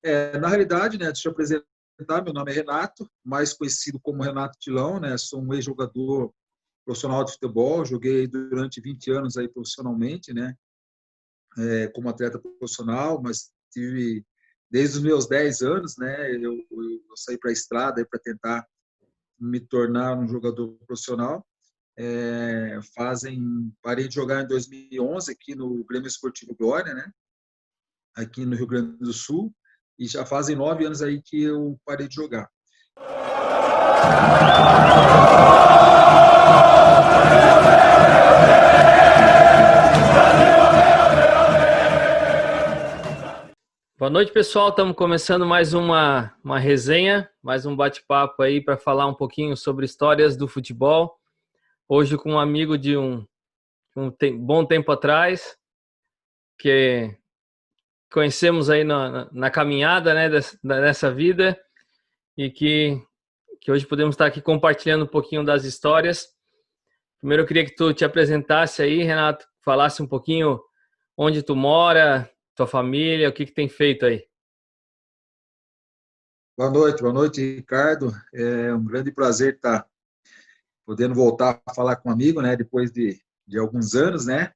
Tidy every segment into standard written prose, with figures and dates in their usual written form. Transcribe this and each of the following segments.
Na realidade, né, deixa eu apresentar, meu nome é Renato, mais conhecido como Renato Tilão, né, sou um ex-jogador profissional de futebol, joguei durante 20 anos aí profissionalmente, né, como atleta profissional, mas tive, desde os meus 10 anos, né, eu saí para a estrada para tentar me tornar um jogador profissional. Parei de jogar em 2011 aqui no Grêmio Esportivo Glória, né, aqui no Rio Grande do Sul, e já fazem 9 anos aí que eu parei de jogar. Boa noite, pessoal. Estamos começando mais uma resenha, mais um bate-papo aí para falar um pouquinho sobre histórias do futebol. Hoje com um amigo de bom tempo atrás, que conhecemos aí na caminhada, né, dessa vida, e que hoje podemos estar aqui compartilhando um pouquinho das histórias. Primeiro eu queria que tu te apresentasse aí, Renato, falasse um pouquinho onde tu mora, tua família, o que tem feito aí. Boa noite, Ricardo. É um grande prazer estar podendo voltar a falar com um amigo, né, depois de alguns anos, né,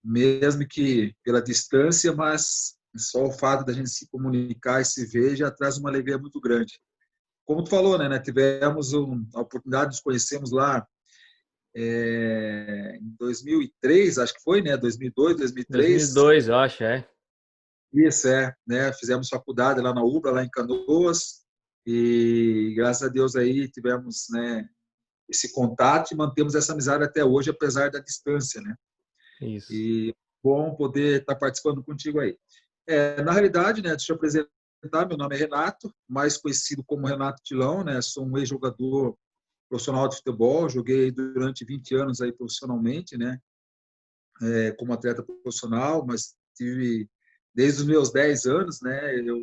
mesmo que pela distância, mas só o fato da gente se comunicar e se ver já traz uma alegria muito grande. Como tu falou, né, tivemos a oportunidade de nos conhecermos lá em 2003, acho que foi, né, 2002, 2003. 2002, eu acho, é. Isso, né, fizemos faculdade lá na UBRA, lá em Canoas, e graças a Deus aí tivemos, né, esse contato e mantemos essa amizade até hoje, apesar da distância, né? Isso. E bom poder estar participando contigo aí. Na realidade, né, deixa eu apresentar, meu nome é Renato, mais conhecido como Renato Tilão, né? Sou um ex-jogador profissional de futebol, joguei durante 20 anos aí profissionalmente, né? Como atleta profissional, mas tive, desde os meus 10 anos, né, eu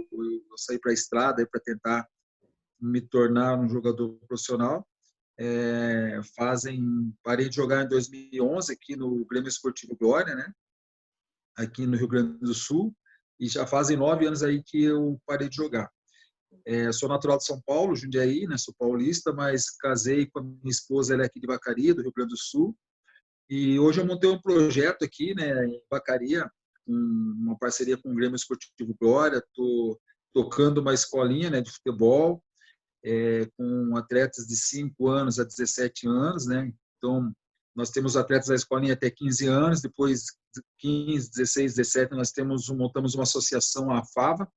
saí para a estrada para tentar me tornar um jogador profissional. Parei de jogar em 2011 aqui no Grêmio Esportivo Glória, né, aqui no Rio Grande do Sul, e já fazem 9 anos aí que eu parei de jogar. Sou natural de São Paulo, Jundiaí, né, sou paulista, mas casei com a minha esposa, ela é aqui de Vacaria, do Rio Grande do Sul, e hoje eu montei um projeto aqui, né, em Vacaria, uma parceria com o Grêmio Esportivo Glória, estou tocando uma escolinha, né, de futebol, com atletas de 5 anos a 17 anos, né? Então, nós temos atletas da escolinha até 15 anos, depois de 15, 16, 17, nós montamos uma associação, a FAVA,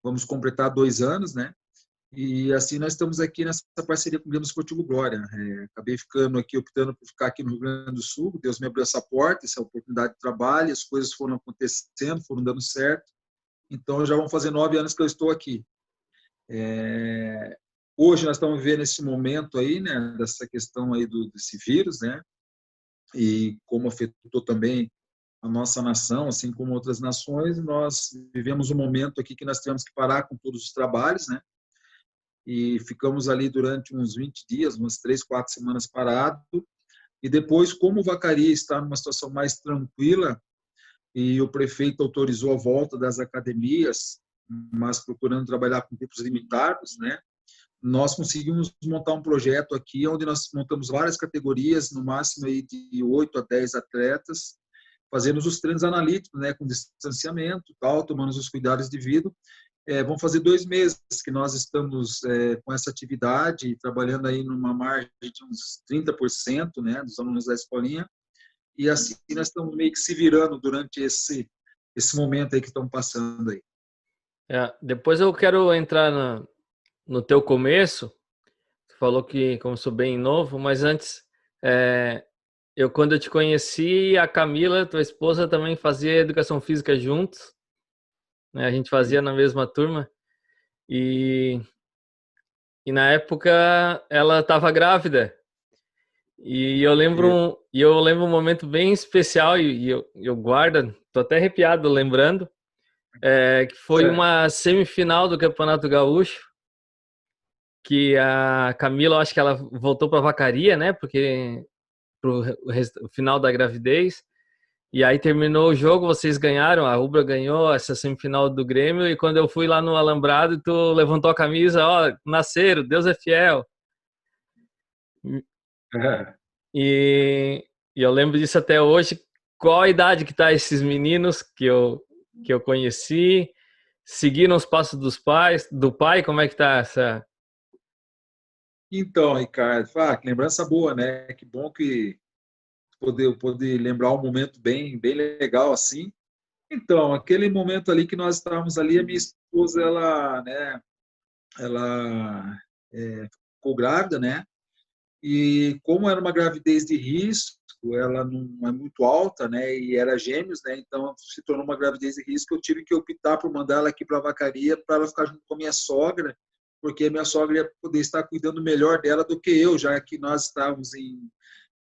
vamos completar 2 anos, né? E assim nós estamos aqui nessa parceria com o Grêmio Esportivo Glória. Acabei optando por ficar aqui no Rio Grande do Sul, Deus me abriu essa porta, essa oportunidade de trabalho, as coisas foram acontecendo, foram dando certo, então já vão fazer 9 anos que eu estou aqui. Hoje nós estamos vivendo esse momento aí, né, dessa questão aí desse vírus, né, e como afetou também a nossa nação, assim como outras nações, nós vivemos um momento aqui que nós tivemos que parar com todos os trabalhos, né, e ficamos ali durante uns 20 dias, umas 3, 4 semanas parado, e depois, como o Vacaria está numa situação mais tranquila, e o prefeito autorizou a volta das academias, mas procurando trabalhar com grupos limitados, né, nós conseguimos montar um projeto aqui onde nós montamos várias categorias, no máximo aí de 8 a 10 atletas, fazemos os treinos analíticos, né, com distanciamento, tal, tomando os cuidados devidos. Vão fazer 2 meses que nós estamos com essa atividade, trabalhando aí numa margem de uns 30%, né, dos alunos da escolinha, e assim nós estamos meio que se virando durante esse momento aí que estão passando aí. Depois eu quero entrar no teu começo. Tu falou que começou bem novo, mas antes, quando eu te conheci, a Camila, tua esposa, também fazia educação física juntos, né? A gente fazia na mesma turma, e na época ela estava grávida, e eu lembro um momento bem especial, e eu guardo, tô até arrepiado lembrando, que foi uma semifinal do Campeonato Gaúcho, que a Camila, eu acho que ela voltou para Vacaria, né? Porque pro final da gravidez, E aí terminou o jogo, vocês ganharam, a Rubra ganhou essa semifinal do Grêmio, e quando eu fui lá no Alambrado, tu levantou a camisa, ó, nasceram, Deus é fiel. E, e eu lembro disso até hoje. Qual a idade que tá esses meninos que eu conheci? Seguiram os passos dos pais, do pai? Como é que tá essa? Então, Ricardo, que lembrança boa, né? Que bom que poder lembrar um momento bem legal assim. Então, aquele momento ali que nós estávamos ali, a minha esposa, ela ficou grávida, né? E como era uma gravidez de risco, ela não é muito alta, né? E era gêmeos, né? Então se tornou uma gravidez de risco. Eu tive que optar por mandar ela aqui para a Vacaria para ela ficar junto com a minha sogra, porque a minha sogra ia poder estar cuidando melhor dela do que eu, já que nós estávamos em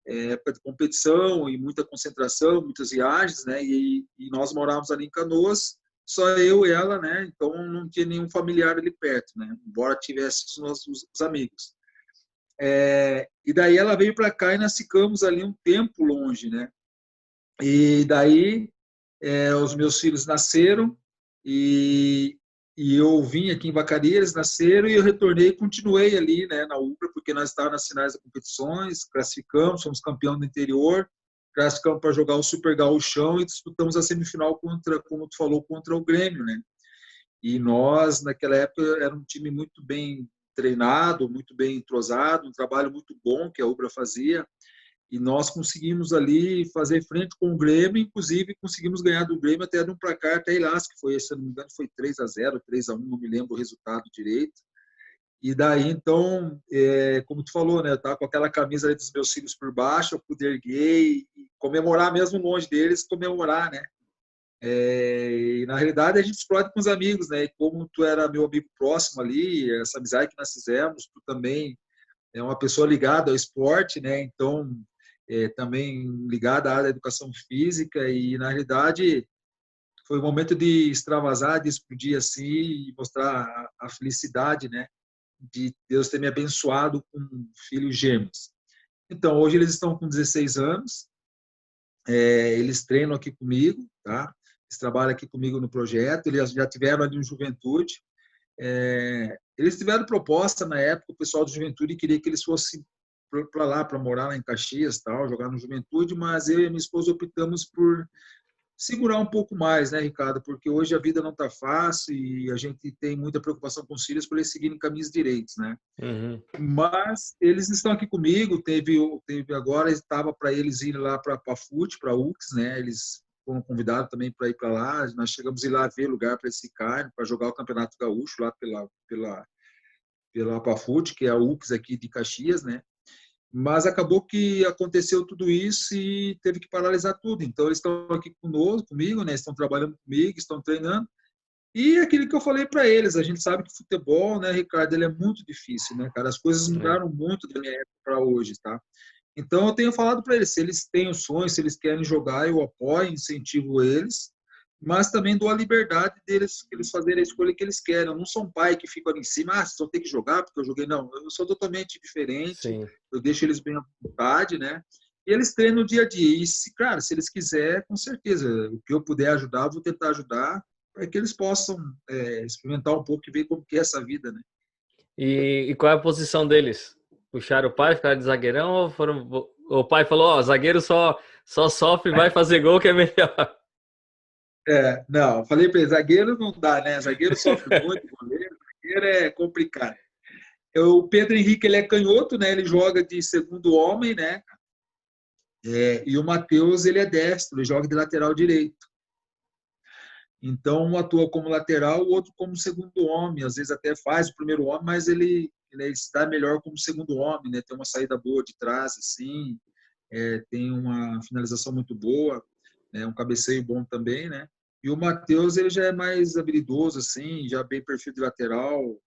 época de competição e muita concentração, muitas viagens, né? E nós morávamos ali em Canoas, só eu e ela, né? Então não tinha nenhum familiar ali perto, né? Embora tivesse os amigos. E daí ela veio para cá e nós ficamos ali um tempo longe, né? E daí os meus filhos nasceram e, e eu vim aqui em Vacaria, eles nasceram e eu retornei e continuei ali, né, na Ubra, porque nós estávamos nas finais das competições, classificamos, fomos campeão do interior, classificamos para jogar o Super Gauchão e disputamos a semifinal contra, como tu falou, contra o Grêmio, né? E nós, naquela época, era um time muito bem treinado, muito bem entrosado, um trabalho muito bom que a Ubra fazia, e nós conseguimos ali fazer frente com o Grêmio, inclusive conseguimos ganhar do Grêmio até de um placar até elástico, que foi, se não me engano, foi 3-0, 3-1, não me lembro o resultado direito. E daí, então, como tu falou, né, eu estava com aquela camisa ali dos meus filhos por baixo, eu pude erguer e comemorar mesmo longe deles, comemorar, né? E na realidade a gente explode com os amigos, né? E como tu era meu amigo próximo ali, essa amizade que nós fizemos, tu também é uma pessoa ligada ao esporte, né? Então também ligada à área da educação física e na realidade foi um momento de extravasar, de explodir assim e mostrar a felicidade, né? De Deus ter me abençoado com filhos gêmeos. Então hoje eles estão com 16 anos, eles treinam aqui comigo, tá? Eles trabalham aqui comigo no projeto, eles já tiveram ali um Juventude. Eles tiveram proposta na época, o pessoal do Juventude queria que eles fossem para lá, para morar lá em Caxias, tal, jogar no Juventude, mas eu e minha esposa optamos por segurar um pouco mais, né, Ricardo? Porque hoje a vida não está fácil e a gente tem muita preocupação com os filhos para eles seguirem caminhos direitos, né? Uhum. Mas eles estão aqui comigo. Teve agora, estava para eles ir lá para a FUT, para a UX, né? Eles foram convidados também para ir para lá. Nós chegamos a ir lá ver lugar para eles ficarem, para jogar o Campeonato Gaúcho lá pela Pafut, que é a UX aqui de Caxias, né? Mas acabou que aconteceu tudo isso e teve que paralisar tudo. Então eles estão aqui comigo, né? Estão trabalhando comigo, estão treinando. E aquilo que eu falei para eles, a gente sabe que futebol, né, Ricardo, ele é muito difícil, né, cara? As coisas mudaram muito da minha época para hoje, tá? Então eu tenho falado para eles, se eles têm o sonho, se eles querem jogar, eu apoio, incentivo eles, mas também dou a liberdade deles, eles fazerem a escolha que eles querem. Eu não sou um pai que fica ali em cima, vocês vão ter que jogar porque eu joguei. Não, eu sou totalmente diferente, Sim. eu deixo eles bem à vontade, né? E eles treinam no dia a dia. E, claro, se eles quiserem, com certeza, o que eu puder ajudar, eu vou tentar ajudar para que eles possam experimentar um pouco e ver como que é essa vida, né? E qual é a posição deles? Puxaram o pai, ficaram de zagueirão ou foram... O pai falou, ó, zagueiro só sofre e vai fazer gol que é melhor. Não, falei para ele, zagueiro não dá, né? Zagueiro sofre muito, zagueiro é complicado. O Pedro Henrique, ele é canhoto, né? Ele joga de segundo homem, né? E o Matheus, ele é destro, ele joga de lateral direito. Então, um atua como lateral, o outro como segundo homem. Às vezes até faz o primeiro homem, mas ele se dá melhor como segundo homem, né? Tem uma saída boa de trás, assim, tem uma finalização muito boa, né? Um cabeceio bom também, né? E o Matheus, ele já é mais habilidoso, assim, já bem perfil de lateral,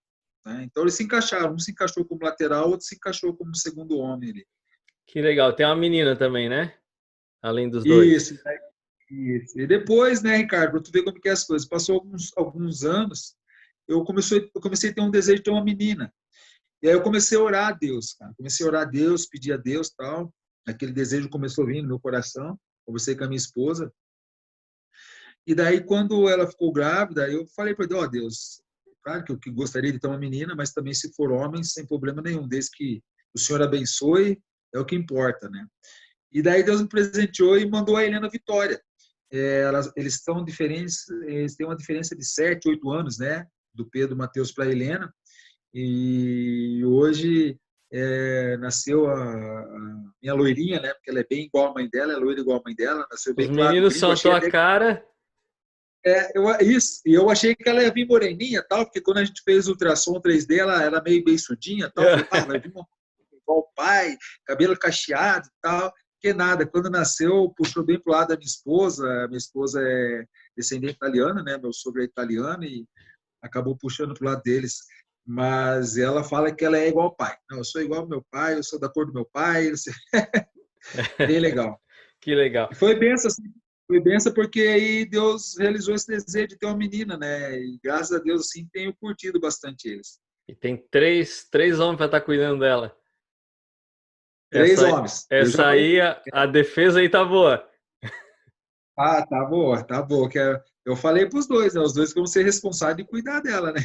né? Então, eles se encaixaram. Um se encaixou como lateral, outro se encaixou como segundo homem ali. Que legal. Tem uma menina também, né? Além dos dois. Isso, né? Isso. E depois, né, Ricardo, para tu ver como que é as coisas, passou alguns anos, eu comecei a ter um desejo de ter uma menina. E aí eu comecei a orar a Deus, cara. Comecei a orar a Deus, pedir a Deus, tal. Aquele desejo começou a vir no meu coração. conversei com a minha esposa. E daí, quando ela ficou grávida, eu falei para Deus, ó, Deus, claro que eu gostaria de ter uma menina, mas também se for homem, sem problema nenhum, desde que o Senhor abençoe, é o que importa, né? E daí Deus me presenteou e mandou a Helena Vitória. Eles estão diferentes, eles têm uma diferença de 7, 8 anos, né? Do Pedro Mateus para a Helena. E hoje nasceu a minha loirinha, né? Porque ela é bem igual à mãe dela, é loira igual à mãe dela, nasceu Os bem claro no meninos brinco. são a Achei tua até cara. isso, e eu achei que ela ia vir moreninha, tal, porque quando a gente fez o ultrassom 3D, ela era meio beiçudinha, tal. Eu falei, vai vir uma igual o pai, cabelo cacheado e tal. Que nada, quando nasceu, puxou bem pro lado da minha esposa. A minha esposa é descendente italiana, né? Meu sogro é italiano e acabou puxando pro lado deles. Mas ela fala que ela é igual ao pai. Não, eu sou igual ao meu pai, eu sou da cor do meu pai. Bem legal. Que legal. E foi benção, assim, foi benção porque aí Deus realizou esse desejo de ter uma menina, né? E graças a Deus, assim, tenho curtido bastante eles. E tem três homens para estar cuidando dela. 3 homens. Eu já Essa falei. aí, a defesa aí tá boa. Ah, tá boa, tá boa. Eu falei para os dois, né? Os dois vão ser responsáveis de cuidar dela, né?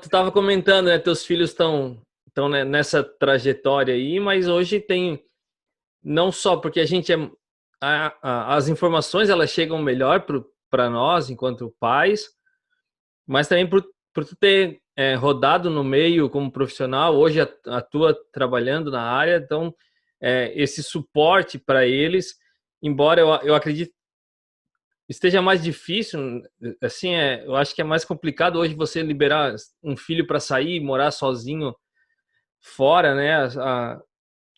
Tu tava comentando, né? Teus filhos estão né, nessa trajetória aí, mas hoje tem não só porque a gente as informações elas chegam melhor para nós enquanto pais, mas também por tu ter rodado no meio como profissional, hoje atua trabalhando na área, então esse suporte para eles, embora eu acredite esteja mais difícil, assim, eu acho que é mais complicado hoje você liberar um filho para sair, morar sozinho fora, né?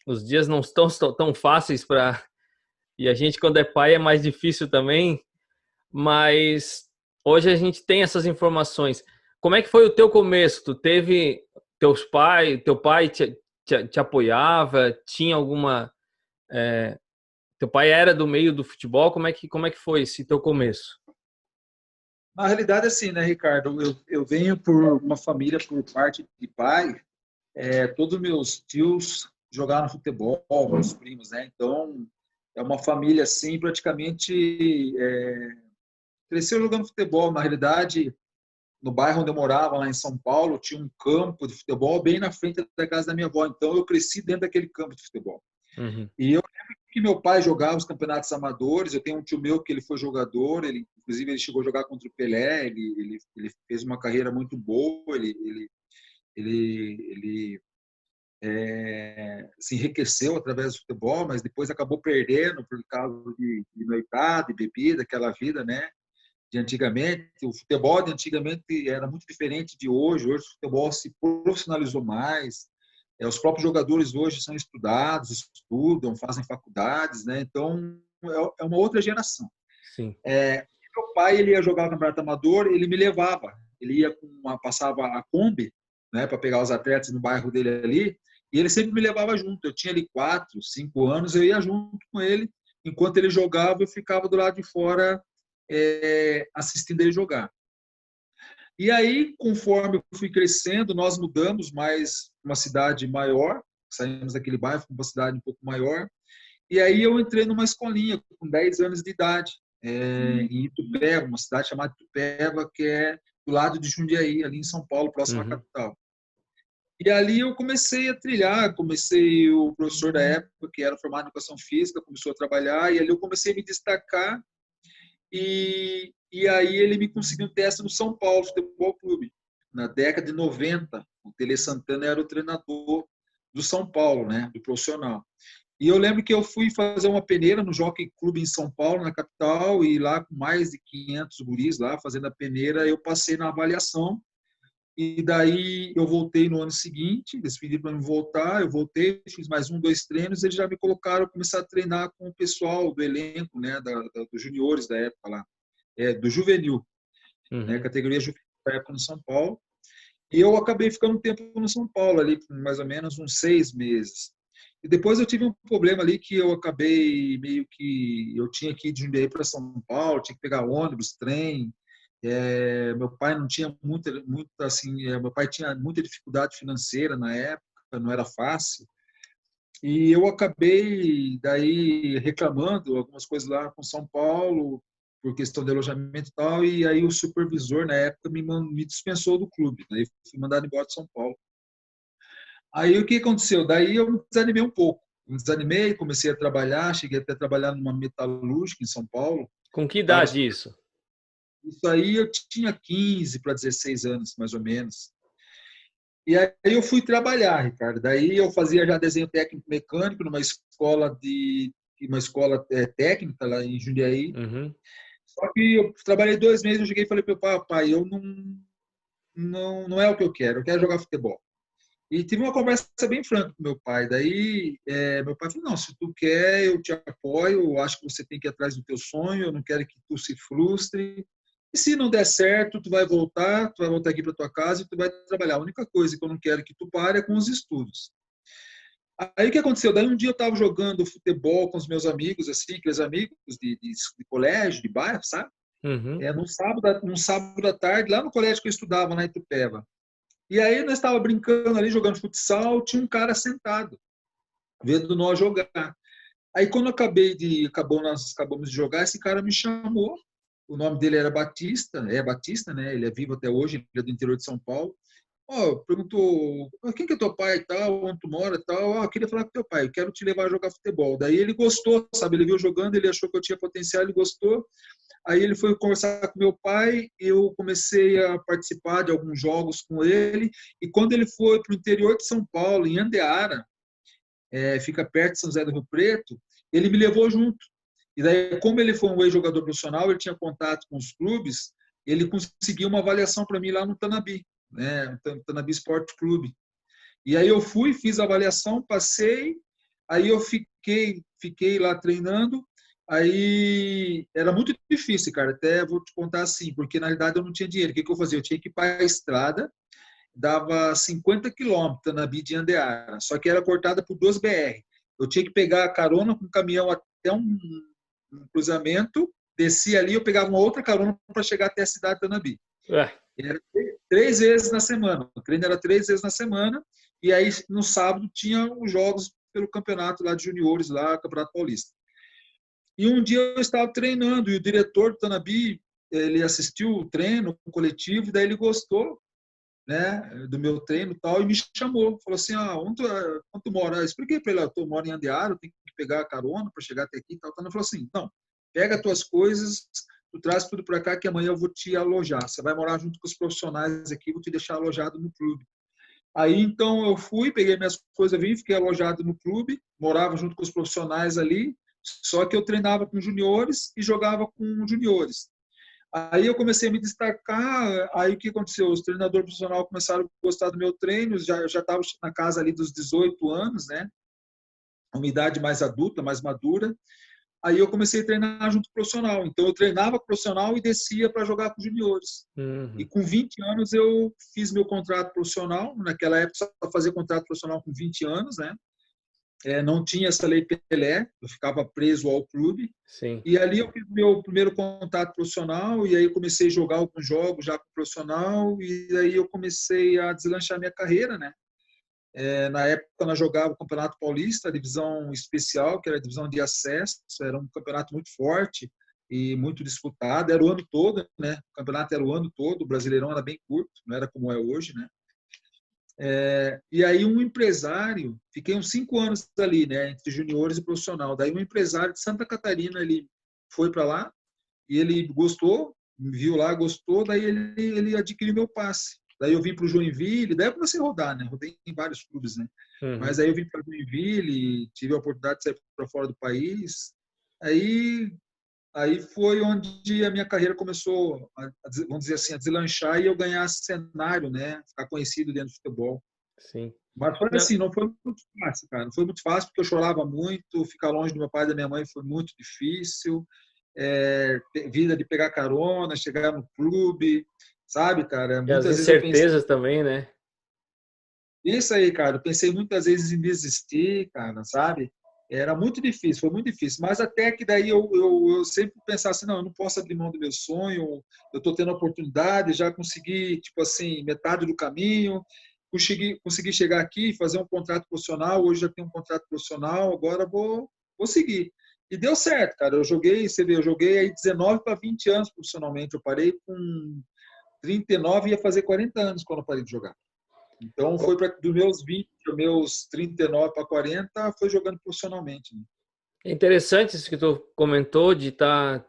Os dias não estão tão fáceis para e a gente quando é pai é mais difícil também, mas hoje a gente tem essas informações. Como é que foi o teu começo? Tu teve teu pai te apoiava? Tinha alguma teu pai era do meio do futebol? Como é que foi esse teu começo? Na realidade, assim, né, Ricardo? Eu venho por uma família por parte de pai. Todos meus tios jogaram futebol, meus primos, né? Então, é uma família, assim, praticamente cresceu jogando futebol. Na realidade, no bairro onde eu morava, lá em São Paulo, tinha um campo de futebol bem na frente da casa da minha avó. Então, eu cresci dentro daquele campo de futebol. Uhum. E eu lembro que meu pai jogava os campeonatos amadores. Eu tenho um tio meu que ele foi jogador. Inclusive, ele chegou a jogar contra o Pelé. Ele fez uma carreira muito boa. Ele se enriqueceu através do futebol, mas depois acabou perdendo por causa de noitada, de bebida, aquela vida, né? De antigamente. O futebol de antigamente era muito diferente de hoje. Hoje o futebol se profissionalizou mais. Os próprios jogadores hoje são estudados, estudam, fazem faculdades, né? Então é uma outra geração. Sim. Meu pai ele ia jogar no campeonato amador, ele me levava. Ele ia passava a Kombi, né, para pegar os atletas no bairro dele ali, e ele sempre me levava junto. Eu tinha ali 4, 5 anos, eu ia junto com ele. Enquanto ele jogava, eu ficava do lado de fora assistindo ele jogar. E aí, conforme eu fui crescendo, nós mudamos mais uma cidade maior, saímos daquele bairro para uma cidade um pouco maior, e aí eu entrei numa escolinha com 10 anos de idade, em Itupeva, uma cidade chamada Itupeva, que é do lado de Jundiaí, ali em São Paulo, próximo à capital. E ali eu comecei a trilhar, o professor da época, que era formado em educação física, começou a trabalhar, e ali eu comecei a me destacar, e aí ele me conseguiu um teste no São Paulo Futebol Clube. Na década de 90, o Tele Santana era o treinador do São Paulo, né, do profissional. E eu lembro que eu fui fazer uma peneira no Jockey Clube em São Paulo, na capital, e lá com mais de 500 guris lá fazendo a peneira, eu passei na avaliação. E daí eu voltei no ano seguinte, eles pediram para me voltar, eu voltei, fiz mais 1, 2 treinos, eles já me colocaram, começar a treinar com o pessoal do elenco, né, dos juniores da época lá, do juvenil, né, categoria juvenil da época no São Paulo. E eu acabei ficando um tempo no São Paulo, ali, por mais ou menos uns 6 meses. E depois eu tive um problema ali que eu acabei meio que... Eu tinha que ir de Jundiaí para São Paulo, tinha que pegar ônibus, trem. Meu pai não tinha assim... meu pai tinha muita dificuldade financeira na época, não era fácil. E eu acabei daí reclamando algumas coisas lá com São Paulo, por questão de alojamento e tal, e aí o supervisor, na época, me dispensou do clube. Daí fui mandado embora de São Paulo. Aí o que aconteceu? Daí eu me desanimei um pouco. Me desanimei, comecei a trabalhar, cheguei até a trabalhar numa metalúrgica em São Paulo. Com que Tava, idade isso? isso aí eu tinha 15 para 16 anos, mais ou menos. E aí eu fui trabalhar, Ricardo. Daí eu fazia já desenho técnico mecânico numa escola técnica lá em Jundiaí. Uhum. Só que eu trabalhei 2 meses, eu cheguei e falei para o pai, eu não é o que eu quero jogar futebol. E tive uma conversa bem franca com meu pai. Daí, meu pai falou, não, se tu quer, eu te apoio, eu acho que você tem que ir atrás do teu sonho, eu não quero que tu se frustre. E se não der certo, tu vai voltar aqui para tua casa e tu vai trabalhar. A única coisa que eu não quero que tu pare é com os estudos. Aí o que aconteceu? Daí um dia eu estava jogando futebol com os meus amigos, assim, aqueles amigos de colégio, de bairro, sabe? Uhum. Num sábado à tarde, lá no colégio que eu estudava, na Itupeva. E aí nós estávamos brincando ali, jogando futsal, tinha um cara sentado, vendo nós jogar. Aí quando nós acabamos de jogar, esse cara me chamou. O nome dele era Batista, é Batista, né? Ele é vivo até hoje, ele é do interior de São Paulo. Perguntou, quem que é teu pai e tal, onde tu mora e tal. Eu queria falar com teu pai, eu quero te levar a jogar futebol. Daí ele gostou, sabe? Ele viu jogando, ele achou que eu tinha potencial, ele gostou. Aí ele foi conversar com meu pai, eu comecei a participar de alguns jogos com ele. E quando ele foi para o interior de São Paulo, em Andeara, fica perto de São José do Rio Preto, ele me levou junto. E daí, como ele foi um ex-jogador profissional, ele tinha contato com os clubes, ele conseguiu uma avaliação para mim lá no Tanabi, né? Tanabi Sport Clube. E aí eu fui, fiz a avaliação, passei, aí eu fiquei lá treinando. Aí era muito difícil, cara. Até vou te contar assim, porque na realidade eu não tinha dinheiro. O que eu fazia? Eu tinha que ir para a estrada, dava 50 quilômetros na Bia de Andeara, só que era cortada por 2 BR. Eu tinha que pegar a carona com o caminhão até um cruzamento, descia ali, eu pegava uma outra carona para chegar até a cidade de Anabi. Era 3 vezes na semana. O treino era 3 vezes na semana. E aí, no sábado, tinha os jogos pelo campeonato lá de juniores, lá, Campeonato Paulista. E um dia eu estava treinando e o diretor do Tanabi, ele assistiu o treino o coletivo, e daí ele gostou, né, do meu treino e tal, e me chamou. Falou assim, onde tu mora? Eu expliquei para ele, eu moro em Andeara, eu tenho que pegar a carona para chegar até aqui e tal. Ele falou assim, não, pega as tuas coisas, tu traz tudo para cá que amanhã eu vou te alojar. Você vai morar junto com os profissionais aqui, vou te deixar alojado no clube. Aí, então, eu fui, peguei minhas coisas, vim, fiquei alojado no clube, morava junto com os profissionais ali, só que eu treinava com juniores e jogava com juniores. Aí eu comecei a me destacar, aí o que aconteceu? Os treinadores profissionais começaram a gostar do meu treino, já estava na casa ali dos 18 anos, né? Uma idade mais adulta, mais madura. Aí eu comecei a treinar junto com o profissional. Então eu treinava com o profissional e descia para jogar com os juniores. E Uhum. com 20 anos eu fiz meu contrato profissional. Naquela época só fazia contrato profissional com 20 anos, né? Não tinha essa lei Pelé, eu ficava preso ao clube. Sim. E ali eu fiz meu primeiro contato profissional e aí eu comecei a jogar alguns jogos já com profissional e aí eu comecei a deslanchar minha carreira, né? Na época nós jogava o Campeonato Paulista, a divisão especial, que era a divisão de acesso, era um campeonato muito forte e muito disputado, era o ano todo, né? O campeonato era o ano todo, o Brasileirão era bem curto, não era como é hoje, né? E aí um empresário, fiquei uns 5 anos ali, né, entre juniores e profissional. Daí um empresário de Santa Catarina, ele foi para lá e ele gostou, me viu lá, gostou, daí ele adquiriu meu passe. Daí eu vim para o Joinville, daí eu comecei a rodar, né, rodei em vários clubes, né. Mas Uhum. aí eu vim para Joinville, tive a oportunidade de sair para fora do país. Aí Aí foi onde a minha carreira começou, vamos dizer assim, a deslanchar e eu ganhar cenário, né? Ficar conhecido dentro do futebol. Sim. Mas foi Não, assim, não foi muito fácil, cara. Não foi muito fácil porque eu chorava muito, ficar longe do meu pai e da minha mãe foi muito difícil. Vida de pegar carona, chegar no clube, sabe, cara? e as Muitas vezes eu pensei, incertezas também, né? isso aí, cara, eu pensei muitas vezes em desistir, cara, sabe? Era muito difícil, foi muito difícil. Mas até que daí eu sempre pensava assim, não, eu não posso abrir mão do meu sonho, eu estou tendo a oportunidade, já consegui, tipo assim, metade do caminho, consegui chegar aqui, fazer um contrato profissional, hoje já tenho um contrato profissional, agora vou seguir. E deu certo, cara. Você vê, eu joguei aí 19 para 20 anos profissionalmente. Eu parei com 39 e ia fazer 40 anos quando eu parei de jogar. Então, foi dos meus 20, aos meus 39 para 40, foi jogando profissionalmente. Né? É interessante isso que tu comentou de estar...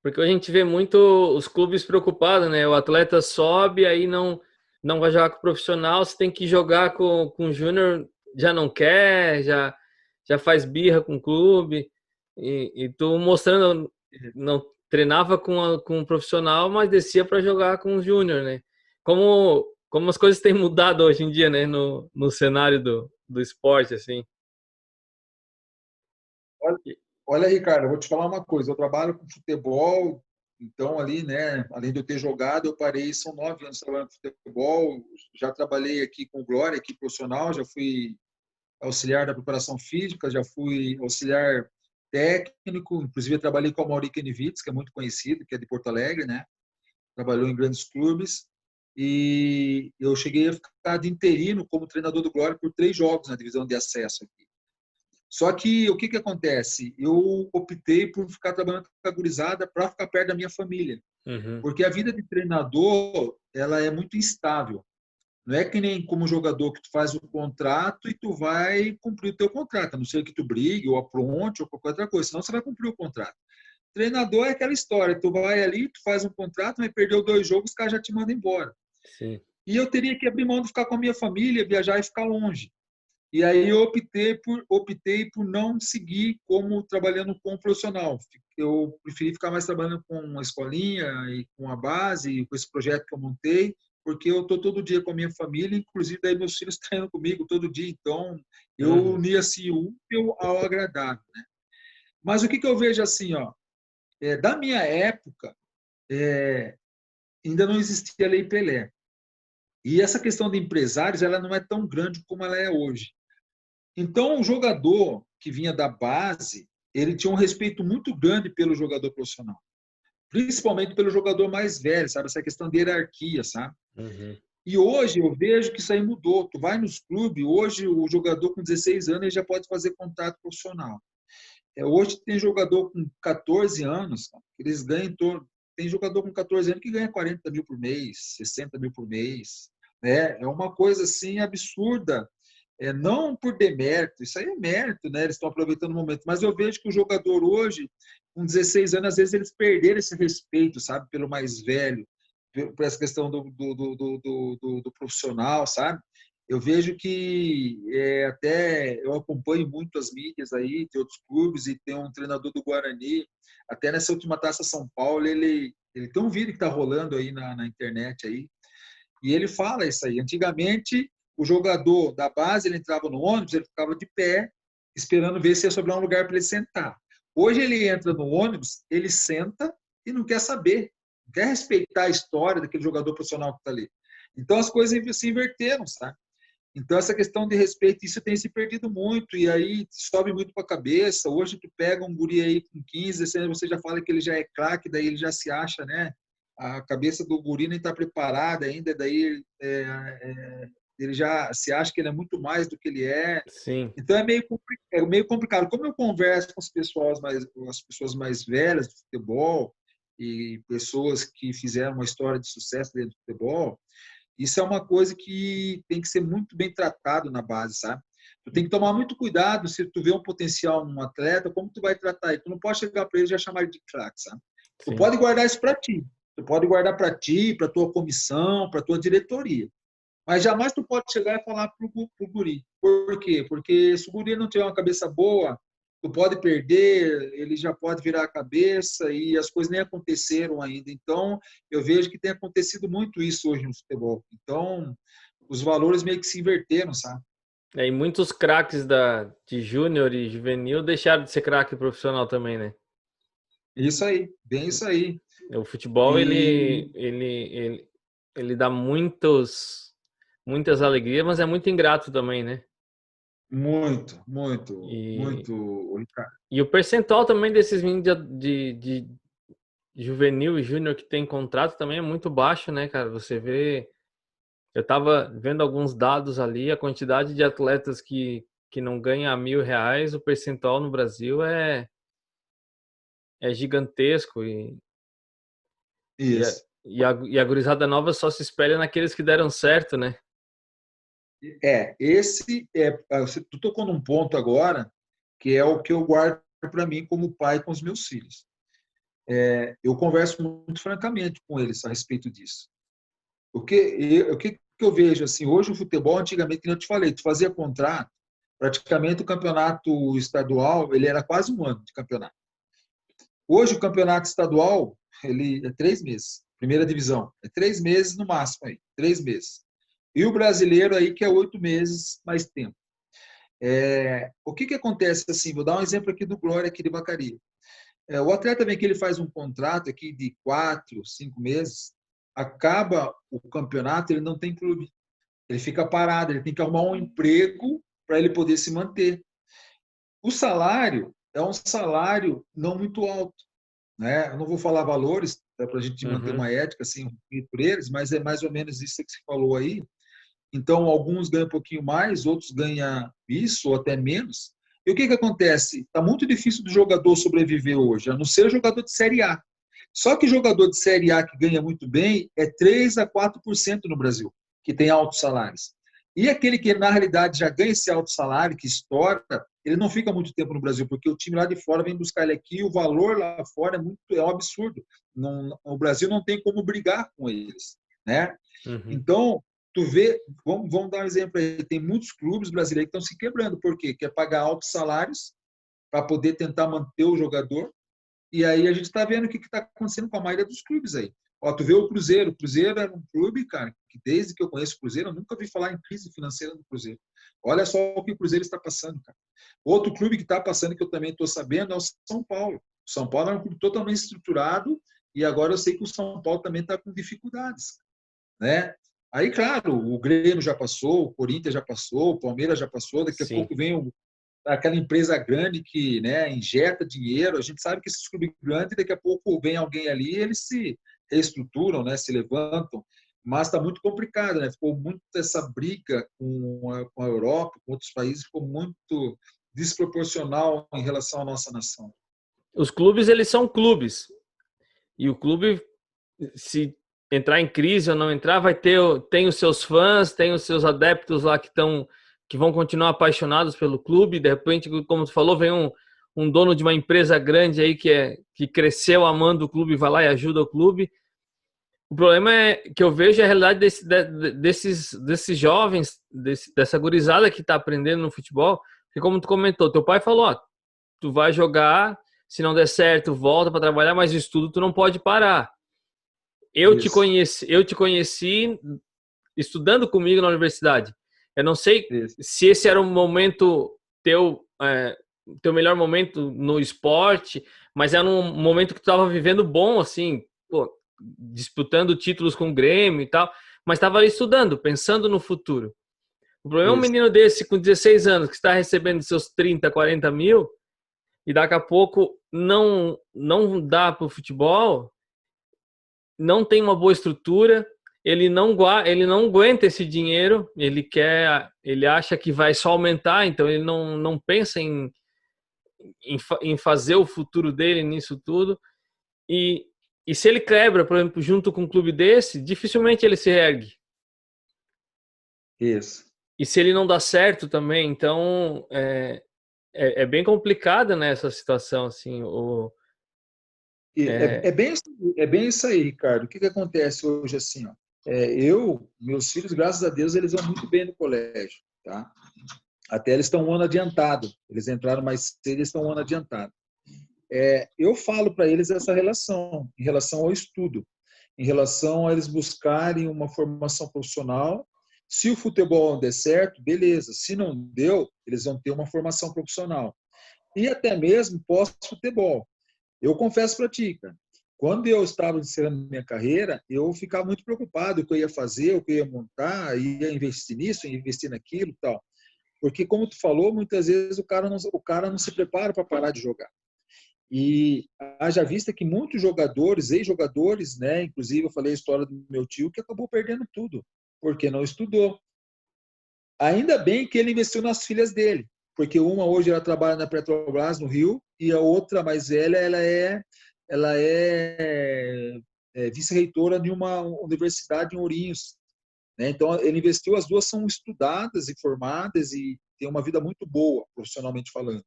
Porque a gente vê muito os clubes preocupados, né? O atleta sobe, aí não vai jogar com o profissional, você tem que jogar com o júnior, já não quer, já faz birra com o clube. E tu mostrando, não treinava com um profissional, mas descia para jogar com o júnior, né? Como as coisas têm mudado hoje em dia, né? No cenário do esporte, assim. Olha, olha, Ricardo, eu vou te falar uma coisa. Eu trabalho com futebol, então ali, né, além de eu ter jogado, eu parei, são 9 anos trabalhando com futebol. Já trabalhei aqui com Glória, aqui profissional, já fui auxiliar da preparação física, já fui auxiliar técnico, inclusive eu trabalhei com o Mauri Kenivitz, que é muito conhecido, que é de Porto Alegre, né? Trabalhou em grandes clubes. E eu cheguei a ficar de interino como treinador do Glória por 3 jogos na divisão de acesso aqui. Só que o que acontece? Eu optei por ficar trabalhando com a gurizada para ficar perto da minha família. Uhum. Porque a vida de treinador, ela é muito instável. Não é que nem como jogador que tu faz o contrato e tu vai cumprir o teu contrato, a não ser que tu brigue ou apronte ou qualquer outra coisa, senão você vai cumprir o contrato. Treinador é aquela história, tu vai ali, tu faz um contrato, mas perdeu 2 jogos, os caras já te mandam embora. Sim. E eu teria que abrir mão de ficar com a minha família, viajar e ficar longe. E aí eu optei por não seguir como trabalhando com um profissional. Eu preferi ficar mais trabalhando com uma escolinha e com a base, com esse projeto que eu montei, porque eu estou todo dia com a minha família, inclusive daí meus filhos estão indo comigo todo dia, então eu uni assim o útil ao agradável. Né? Mas o que eu vejo assim, ó, da minha época, ainda não existia a Lei Pelé. E essa questão de empresários, ela não é tão grande como ela é hoje. Então, o jogador que vinha da base, ele tinha um respeito muito grande pelo jogador profissional. Principalmente pelo jogador mais velho, sabe? Essa questão de hierarquia, sabe? Uhum. E hoje eu vejo que isso aí mudou. Tu vai nos clubes, hoje o jogador com 16 anos ele já pode fazer contrato profissional. Hoje tem jogador com 14 anos, eles ganham tem jogador com 14 anos que ganha 40 mil por mês, 60 mil por mês. Né? É uma coisa assim absurda. Não por demérito, isso aí é mérito, né? Eles estão aproveitando o momento. Mas eu vejo que o jogador hoje, com 16 anos, às vezes eles perderam esse respeito, sabe? Pelo mais velho, por essa questão do profissional, sabe? Eu vejo que até eu acompanho muito as mídias aí, tem outros clubes e tem um treinador do Guarani, até nessa última Taça São Paulo, ele tem um vídeo que está rolando aí na internet aí, e ele fala isso aí. Antigamente, o jogador da base, ele entrava no ônibus, ele ficava de pé, esperando ver se ia sobrar um lugar para ele sentar. Hoje ele entra no ônibus, ele senta e não quer saber, não quer respeitar a história daquele jogador profissional que está ali. Então as coisas se inverteram, sabe? Então essa questão de respeito, isso tem se perdido muito, e aí sobe muito para a cabeça. Hoje tu pega um guri aí com 15, você já fala que ele já é craque, daí ele já se acha, né? A cabeça do guri nem está preparada ainda, daí ele já se acha que ele é muito mais do que ele é. Sim. Então é meio complicado. Como eu converso com as pessoas mais velhas do futebol e pessoas que fizeram uma história de sucesso dentro do futebol, isso é uma coisa que tem que ser muito bem tratado na base, sabe? Tu tem que tomar muito cuidado se tu vê um potencial num atleta, como tu vai tratar ele. Tu não pode chegar para ele e já chamar ele de craque, sabe? Tu Sim. pode guardar isso para ti. Tu pode guardar para ti, para tua comissão, para tua diretoria. Mas jamais tu pode chegar e falar pro guri. Por quê? Porque se o guri não tiver uma cabeça boa, tu pode perder, ele já pode virar a cabeça e as coisas nem aconteceram ainda. Então, eu vejo que tem acontecido muito isso hoje no futebol. Então, os valores meio que se inverteram, sabe? E muitos craques de júnior e juvenil deixaram de ser craque profissional também, né? Isso aí, bem isso aí. O futebol, E ele dá muitas alegrias, mas é muito ingrato também, né? muito, muito, E, muito. e o percentual também desses meninos de juvenil e júnior que tem contrato também é muito baixo, né, cara? Você vê Eu estava vendo alguns dados ali, a quantidade de atletas que não ganha R$ 1.000, o percentual no Brasil é gigantesco Isso. e a gurizada nova só se espelha naqueles que deram certo, né? Tu tocou num ponto agora que é o que eu guardo para mim como pai com os meus filhos. Eu converso muito francamente com eles a respeito disso. O que eu vejo assim, hoje o futebol, antigamente, como eu te falei, tu fazia contrato, praticamente o campeonato estadual, ele era quase um ano de campeonato. Hoje o campeonato estadual, ele é 3 meses, primeira divisão, é 3 meses no máximo aí, 3 meses. E o brasileiro aí que é 8 meses mais tempo. O que acontece assim? Vou dar um exemplo aqui do Glória aqui de Vacaria. O atleta vem que ele faz um contrato aqui de 4, 5 meses, acaba o campeonato, ele não tem clube. Ele fica parado, ele tem que arrumar um emprego para ele poder se manter. O salário é um salário não muito alto, né? Eu não vou falar valores para a gente manter Uhum. uma ética assim por eles, mas é mais ou menos isso que você falou aí. Então, alguns ganham um pouquinho mais, outros ganham isso ou até menos. E o que acontece? Está muito difícil do jogador sobreviver hoje, a não ser jogador de Série A. Só que jogador de Série A que ganha muito bem é 3 a 4% no Brasil, que tem altos salários. E aquele que, na realidade, já ganha esse alto salário, que estoura, ele não fica muito tempo no Brasil, porque o time lá de fora vem buscar ele aqui e o valor lá fora é um absurdo. Não, o Brasil não tem como brigar com eles, né? Uhum. Então, tu vê, vamos dar um exemplo aí, tem muitos clubes brasileiros que estão se quebrando, por quê? Quer pagar altos salários para poder tentar manter o jogador, e aí a gente está vendo o que está acontecendo com a maioria dos clubes aí. Ó, tu vê o Cruzeiro era um clube, cara, que desde que eu conheço o Cruzeiro, eu nunca vi falar em crise financeira do Cruzeiro. Olha só o que o Cruzeiro está passando, cara. Outro clube que está passando, que eu também estou sabendo, é o São Paulo. O São Paulo é um clube totalmente estruturado, e agora eu sei que o São Paulo também está com dificuldades, né? Aí, claro, o Grêmio já passou, o Corinthians já passou, o Palmeiras já passou, daqui a Sim. pouco vem aquela empresa grande que, né, injeta dinheiro. A gente sabe que esses clubes grandes, daqui a pouco vem alguém ali, eles se reestruturam, né, se levantam, mas está muito complicado, né? Ficou muito essa briga com a Europa, com outros países, ficou muito desproporcional em relação à nossa nação. Os clubes, eles são clubes. E o clube, se entrar em crise ou não entrar, tem os seus fãs, tem os seus adeptos lá que vão continuar apaixonados pelo clube. De repente, como tu falou, vem um dono de uma empresa grande aí que cresceu amando o clube, vai lá e ajuda o clube. O problema é que eu vejo a realidade desses jovens, dessa gurizada que está aprendendo no futebol, que como tu comentou, teu pai falou, ó, tu vai jogar, se não der certo, volta para trabalhar, mas o estudo tu não pode parar. Isso, Eu te conheci estudando comigo na universidade. Eu não sei isso. se esse era um momento teu melhor momento no esporte, mas era um momento que tu estava vivendo bom, assim, pô, disputando títulos com o Grêmio e tal, mas estava ali estudando, pensando no futuro. O problema é um Isso. menino desse com 16 anos que está recebendo seus 30, 40 mil e daqui a pouco não dá para o futebol, não tem uma boa estrutura, ele não aguenta esse dinheiro, ele acha que vai só aumentar, então ele não pensa em fazer o futuro dele nisso tudo. E, e se ele quebra, por exemplo, junto com um clube desse, dificilmente ele se ergue. Isso. E se ele não dá certo também, então é bem complicada, né, essa situação, assim, É, é bem isso aí, Ricardo. O que acontece hoje assim, ó? Meus filhos, graças a Deus, eles vão muito bem no colégio, tá? Até eles estão um ano adiantado. Eles entraram mais cedo, eles estão um ano adiantado. Eu falo para eles essa relação, em relação ao estudo, em relação a eles buscarem uma formação profissional. Se o futebol der certo, beleza. Se não deu, eles vão ter uma formação profissional. E até mesmo pós-futebol. Eu confesso para ti, cara, quando eu estava iniciando minha carreira, eu ficava muito preocupado com o que eu ia fazer, o que eu ia montar, ia investir nisso, ia investir naquilo e tal. Porque, como tu falou, muitas vezes o cara não se prepara para parar de jogar. E haja vista que muitos jogadores, ex-jogadores, né, inclusive eu falei a história do meu tio, que acabou perdendo tudo. porque não estudou. Ainda bem que ele investiu nas filhas dele, porque uma hoje ela trabalha na Petrobras, no Rio, e a outra, mais velha, ela é vice-reitora de uma universidade em Ourinhos, né? Então, ele investiu, as duas são estudadas e formadas e têm uma vida muito boa, profissionalmente falando.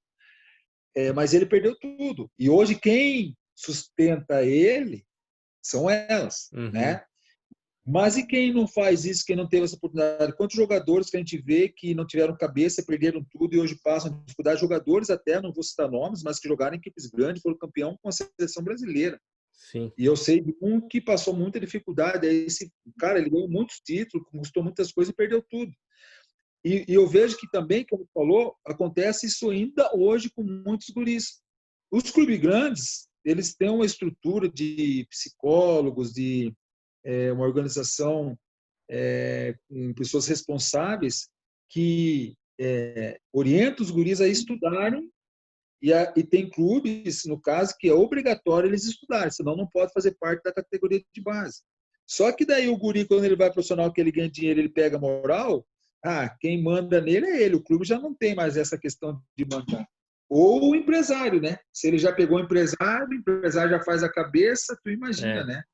Mas ele perdeu tudo. E hoje, quem sustenta ele são elas, né? Mas e quem não faz isso, quem não teve essa oportunidade? Quantos jogadores que a gente vê que não tiveram cabeça, perderam tudo e hoje passam dificuldade? Jogadores até, não vou citar nomes, mas que jogaram em equipes grandes, foram campeão com a seleção brasileira. Sim. E eu sei de um que passou muita dificuldade. Esse cara, ele ganhou muitos títulos, conquistou muitas coisas e perdeu tudo. E eu vejo que também, como falou, acontece isso ainda hoje com muitos guris. Os clubes grandes, eles têm uma estrutura de psicólogos, de uma organização com pessoas responsáveis que orientam os guris a estudarem e tem clubes, no caso, que é obrigatório eles estudarem, senão não pode fazer parte da categoria de base. Só que daí o guri, quando ele vai profissional, que ele ganha dinheiro, ele pega moral, quem manda nele é ele, o clube já não tem mais essa questão de mandar. Ou o empresário, né? Se ele já pegou o empresário já faz a cabeça, tu imagina, né?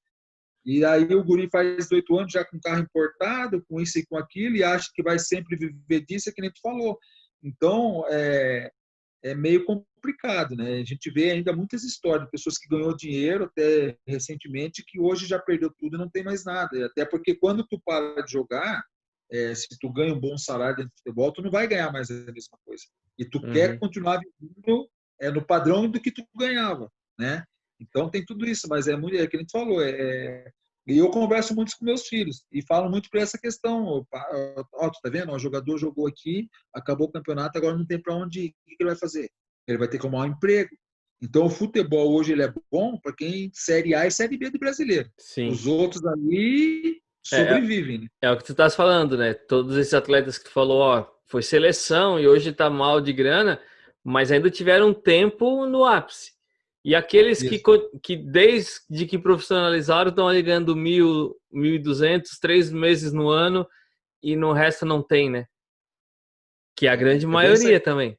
E aí o guri faz 18 anos já com carro importado, com isso e com aquilo, e acha que vai sempre viver disso, é que nem tu falou. Então, é meio complicado, né? A gente vê ainda muitas histórias de pessoas que ganhou dinheiro até recentemente, que hoje já perdeu tudo e não tem mais nada. Até porque quando tu para de jogar, se tu ganha um bom salário dentro do futebol, tu não vai ganhar mais a mesma coisa. E tu quer continuar vivendo no padrão do que tu ganhava, né? Então tem tudo isso, mas muito, que a gente falou, e eu converso muito com meus filhos e falo muito para essa questão. Tu tá vendo? O jogador jogou aqui, acabou o campeonato, agora não tem para onde ir. O que ele vai fazer? Ele vai ter que arrumar um emprego. Então o futebol hoje ele é bom para quem Série A e Série B de brasileiro. Sim. Os outros ali sobrevivem. Né? É o que tu estás falando, né? Todos esses atletas que tu falou, foi seleção e hoje tá mal de grana, mas ainda tiveram tempo no ápice. E aqueles que desde que profissionalizaram estão ali ganhando 1.000, 1.200, 3 meses no ano e no resto não tem, né? Que é a grande maioria também.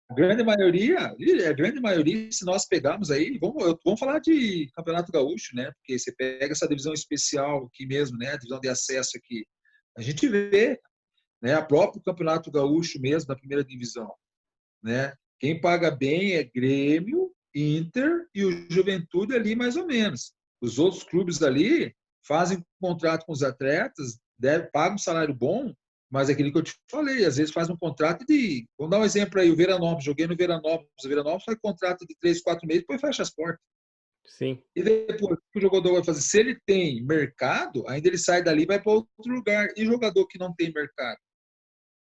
A grande maioria, se nós pegarmos aí, vamos falar de Campeonato Gaúcho, né? Porque você pega essa divisão especial aqui mesmo, né? A divisão de acesso aqui. A gente vê, né? A próprio Campeonato Gaúcho mesmo, da primeira divisão, né? Quem paga bem é Grêmio, Inter e o Juventude ali mais ou menos. Os outros clubes ali fazem contrato com os atletas, pagam um salário bom, mas é aquilo que eu te falei, às vezes faz um contrato de... Vamos dar um exemplo aí, o Veranópolis. Joguei no Veranópolis. O Veranópolis faz contrato de 3, 4 meses, depois fecha as portas. Sim. E depois, o que o jogador vai fazer? Se ele tem mercado, ainda ele sai dali e vai para outro lugar. E jogador que não tem mercado?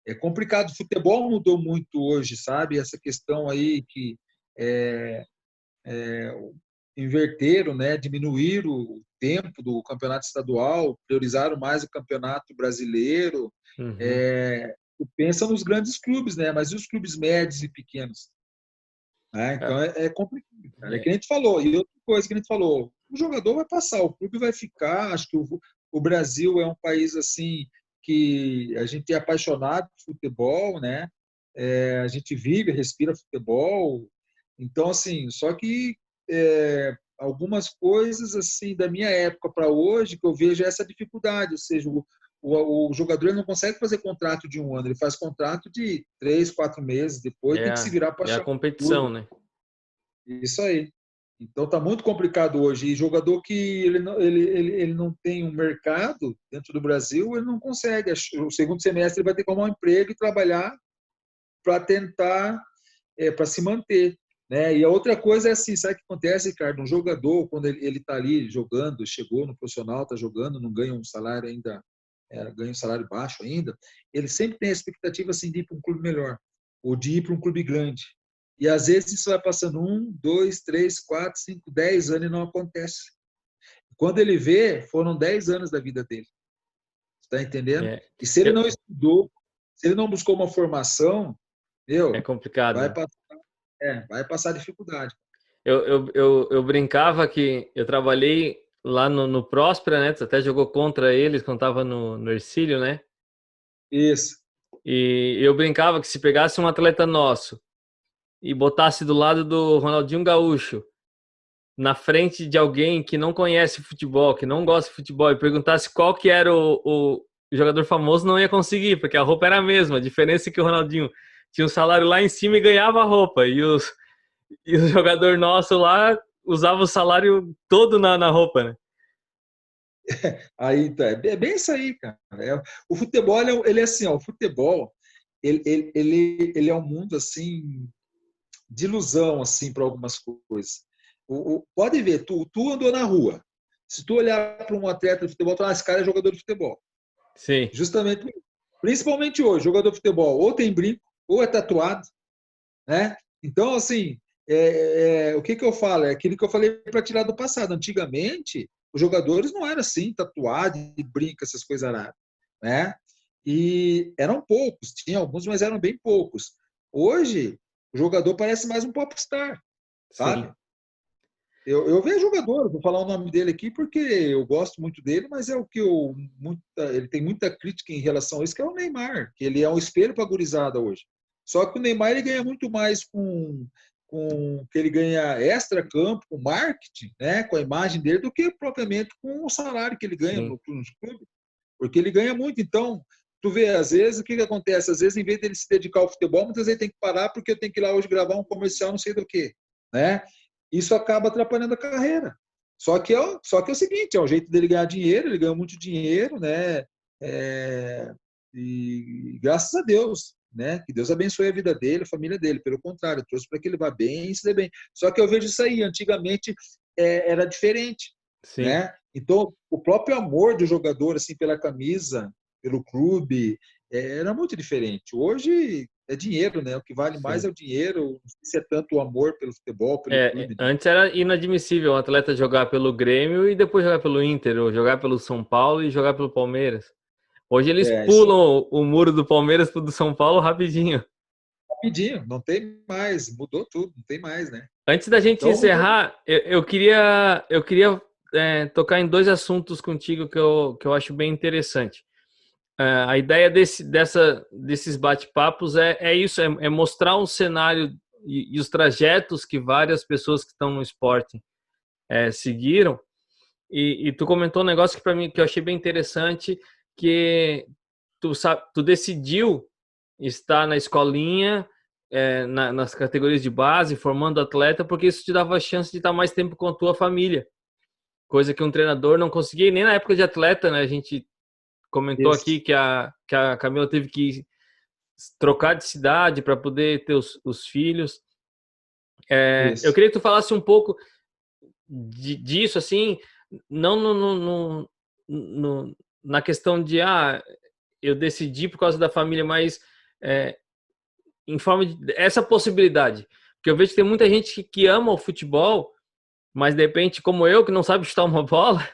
É complicado. O futebol mudou muito hoje, sabe? Essa questão aí que inverteram, né? Diminuíram o tempo do campeonato estadual, priorizaram mais o campeonato brasileiro. Tu pensa nos grandes clubes, né? Mas e os clubes médios e pequenos? Então é complicado. Cara. É que a gente falou. E outra coisa que a gente falou, o jogador vai passar, o clube vai ficar. Acho que o Brasil é um país assim que a gente é apaixonado por futebol, né? A gente vive, respira futebol. Então, assim, só que algumas coisas assim da minha época para hoje que eu vejo essa dificuldade, ou seja, o jogador não consegue fazer contrato de 1 ano, ele faz contrato de 3, 4 meses, depois tem que se virar para achar a competição, tudo. Né? Isso aí. Então tá muito complicado hoje. E jogador que ele não tem um mercado dentro do Brasil, ele não consegue. O segundo semestre ele vai ter que arrumar um emprego e trabalhar para tentar, para se manter. Né? E a outra coisa é assim, sabe o que acontece, Ricardo? Um jogador, quando ele está ali jogando, chegou no profissional, está jogando, não ganha um salário ainda, ganha um salário baixo ainda, ele sempre tem a expectativa assim, de ir para um clube melhor, ou de ir para um clube grande. E às vezes isso vai passando 1, 2, 3, 4, 5, 10 anos e não acontece. Quando ele vê, foram 10 anos da vida dele. Está entendendo? E se ele não estudou, se ele não buscou uma formação, é complicado. Vai passar dificuldade. Eu brincava que eu trabalhei lá no Próspera, né? Tu até jogou contra eles quando tava no Ercílio, né? Isso. E eu brincava que se pegasse um atleta nosso e botasse do lado do Ronaldinho Gaúcho, na frente de alguém que não conhece futebol, que não gosta de futebol, e perguntasse qual que era o jogador famoso, não ia conseguir, porque a roupa era a mesma. A diferença é que o Ronaldinho tinha um salário lá em cima e ganhava a roupa, e o jogador nosso lá usava o salário todo na roupa, né? Aí tá, é bem isso aí, cara. O futebol, ele é assim, ó, o futebol, ele é um mundo assim de ilusão assim para algumas coisas. Pode ver, tu andou na rua. Se tu olhar para um atleta de futebol, tu fala, esse cara é jogador de futebol. Sim, Justamente, principalmente hoje, jogador de futebol ou tem brinco, ou é tatuado, né? Então, assim, o que eu falo? É aquilo que eu falei para tirar do passado. Antigamente, os jogadores não eram assim, tatuado, brinca, essas coisas raras, né? E eram poucos, tinha alguns, mas eram bem poucos. Hoje, o jogador parece mais um popstar, sim. sabe? Eu vejo jogador, vou falar o nome dele aqui porque eu gosto muito dele, mas é o que ele tem muita crítica em relação a isso, que é o Neymar, que ele é um espelho para a gurizada hoje. Só que o Neymar ele ganha muito mais com que ele ganha extra-campo, com marketing, né, com a imagem dele, do que propriamente com o salário que ele ganha Sim. no clube, porque ele ganha muito. Então, tu vê, às vezes, o que acontece? Às vezes, em vez dele se dedicar ao futebol, muitas vezes ele tem que parar porque eu tenho que ir lá hoje gravar um comercial, não sei do que, né? Isso acaba atrapalhando a carreira. Só que é o seguinte, é o jeito dele ganhar dinheiro, ele ganha muito dinheiro, né? E graças a Deus, né? Que Deus abençoe a vida dele, a família dele. Pelo contrário, eu trouxe para que ele vá bem e se dê bem. Só que eu vejo isso aí, antigamente era diferente, Sim. né? Então, o próprio amor do jogador assim pela camisa, pelo clube, era muito diferente. Hoje é dinheiro, né? O que vale mais Sim. é o dinheiro. Não sei se é tanto o amor pelo futebol, pelo clube, né? Antes era inadmissível um atleta jogar pelo Grêmio e depois jogar pelo Inter, ou jogar pelo São Paulo e jogar pelo Palmeiras. Hoje eles Isso pulam o muro do Palmeiras pro do São Paulo rapidinho. rapidinho, não tem mais, mudou tudo, não tem mais, né? Antes da gente Então mudou. encerrar, eu queria tocar em dois assuntos contigo que eu acho bem interessante. A ideia desses bate-papos é isso, é mostrar um cenário e os trajetos que várias pessoas que estão no esporte seguiram. E tu comentou um negócio que para mim que eu achei bem interessante, que tu decidiu estar na escolinha, nas categorias de base, formando atleta, porque isso te dava a chance de estar mais tempo com a tua família, coisa que um treinador não conseguia, e nem na época de atleta, né? A gente comentou aqui Isso, que a Camila teve que trocar de cidade para poder ter os filhos. Eu isso. queria que tu falasse um pouco disso, assim, não na questão de eu decidi por causa da família, mas é, em forma de essa possibilidade. Porque eu vejo que tem muita gente que ama o futebol, mas de repente, como eu, que não sabe chutar uma bola,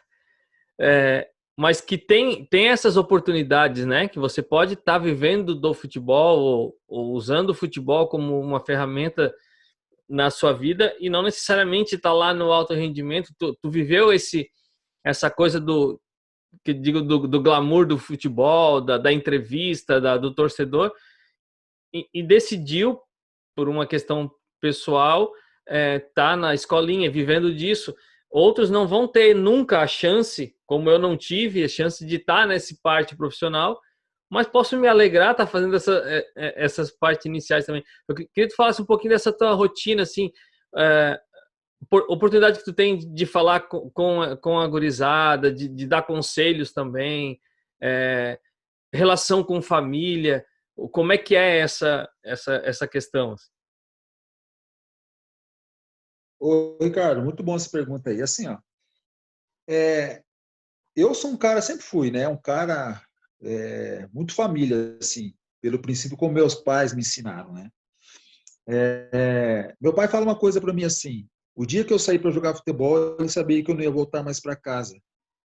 mas que tem essas oportunidades, né? Que você pode estar vivendo do futebol ou usando o futebol como uma ferramenta na sua vida e não necessariamente estar lá no alto rendimento. Tu viveu essa coisa do glamour do futebol, da entrevista, do torcedor, e decidiu, por uma questão pessoal, tá na escolinha, vivendo disso. Outros não vão ter nunca a chance, como eu não tive, a chance de estar nessa parte profissional, mas posso me alegrar estar fazendo essas partes iniciais também. Eu queria que tu falasse um pouquinho dessa tua rotina, assim, oportunidade que tu tem de falar com a gurizada, de dar conselhos também, relação com família, como é que é essa questão? Ô, Ricardo, muito bom essa pergunta aí. Assim, ó, eu sou um cara, sempre fui, né? Um cara muito família, assim, pelo princípio como meus pais me ensinaram, né? Meu pai fala uma coisa para mim assim: o dia que eu saí para jogar futebol, ele sabia que eu não ia voltar mais para casa.